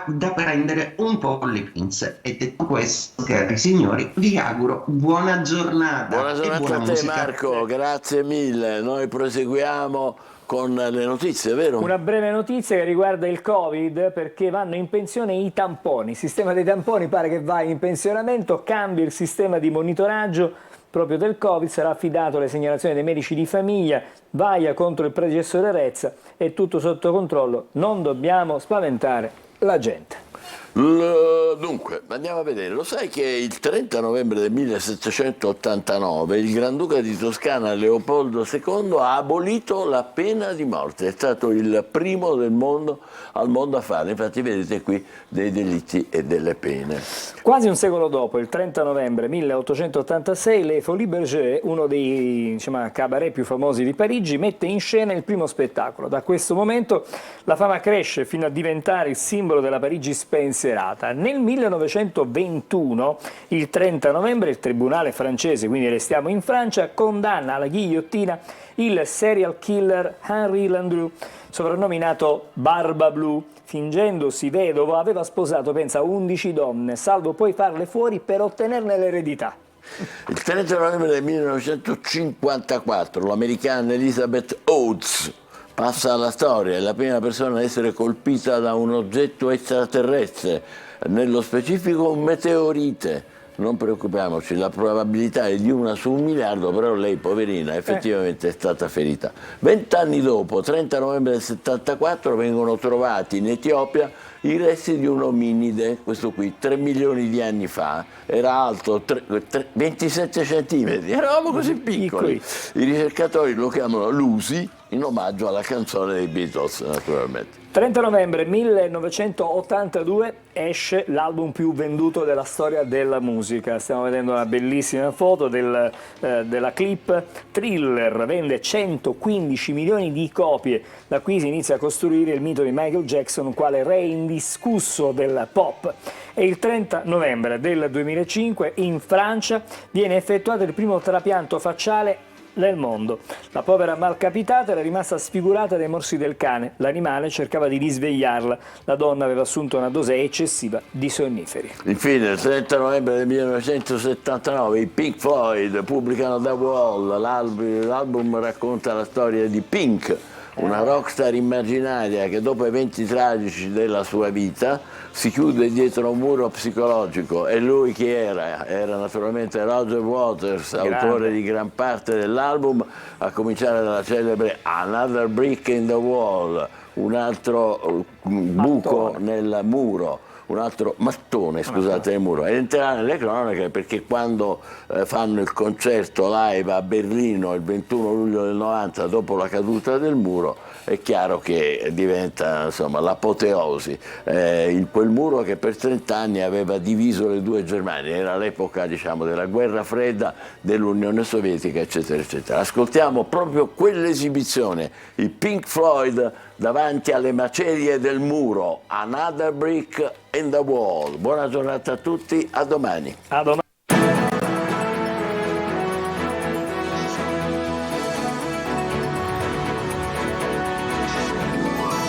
da prendere un po' con le pinze. E detto questo, cari signori, vi auguro buona giornata. Buona giornata a te, Marco, grazie mille. Noi proseguiamo con le notizie, vero? Una breve notizia che riguarda il Covid, perché vanno in pensione i tamponi. Il sistema dei tamponi pare che va in pensionamento, cambia il sistema di monitoraggio proprio del Covid, sarà affidato alle segnalazioni dei medici di famiglia, vaglia contro il predecessore Rezza, è tutto sotto controllo, non dobbiamo spaventare la gente. Dunque, andiamo a vedere. Lo sai che il 30 novembre del 1789 il Granduca di Toscana Leopoldo II ha abolito la pena di morte. È stato il primo del mondo al mondo a farlo. Infatti vedete qui dei delitti e delle pene. Quasi un secolo dopo, il 30 novembre 1886, Le Folies Bergère, uno dei cabaret più famosi di Parigi, mette in scena il primo spettacolo. Da questo momento la fama cresce fino a diventare il simbolo della Parigi spensierata. Nel 1921, il 30 novembre, il tribunale francese, quindi restiamo in Francia, condanna alla ghigliottina il serial killer Henri Landru, soprannominato Barba Blu. Fingendosi vedovo, aveva sposato, pensa, 11 donne, salvo poi farle fuori per ottenerne l'eredità. Il 30 novembre del 1954 l'americana Elizabeth Oates passa alla storia, è la prima persona ad essere colpita da un oggetto extraterrestre, nello specifico un meteorite. Non preoccupiamoci, la probabilità è di 1 su 1 miliardo, però lei, poverina, effettivamente è stata ferita. 20 anni dopo, 30 novembre del 74, vengono trovati in Etiopia i resti di un ominide, questo qui, 3 milioni di anni fa, era alto 27 centimetri, eravamo così piccoli. I ricercatori lo chiamano Lucy, in omaggio alla canzone dei Beatles, naturalmente. 30 novembre 1982 esce l'album più venduto della storia della musica. Stiamo vedendo una bellissima foto della clip. Thriller vende 115 milioni di copie. Da qui si inizia a costruire il mito di Michael Jackson quale re indiscusso del pop. E il 30 novembre del 2005 in Francia viene effettuato il primo trapianto facciale nel mondo. La povera malcapitata era rimasta sfigurata dai morsi del cane. L'animale cercava di risvegliarla. La donna aveva assunto una dose eccessiva di sonniferi. Infine, il 30 novembre del 1979 i Pink Floyd pubblicano The Wall. L'album racconta la storia di Pink, una rockstar immaginaria che dopo eventi tragici della sua vita si chiude dietro un muro psicologico. E lui chi era? Era naturalmente Roger Waters, autore di gran parte dell'album, a cominciare dalla celebre Another Brick in the Wall, un altro buco nel muro, un altro mattone, scusate, nel muro. Ed entrerà nelle cronache perché quando fanno il concerto live a Berlino il 21 luglio del 90, dopo la caduta del muro, è chiaro che diventa, insomma, l'apoteosi. Quel muro che per 30 anni aveva diviso le due Germanie, era l'epoca, diciamo, della guerra fredda, dell'Unione Sovietica, eccetera, eccetera. Ascoltiamo proprio quell'esibizione, i Pink Floyd davanti alle macerie del muro, Another Brick in the Wall. Buona giornata a tutti, a domani. A domani.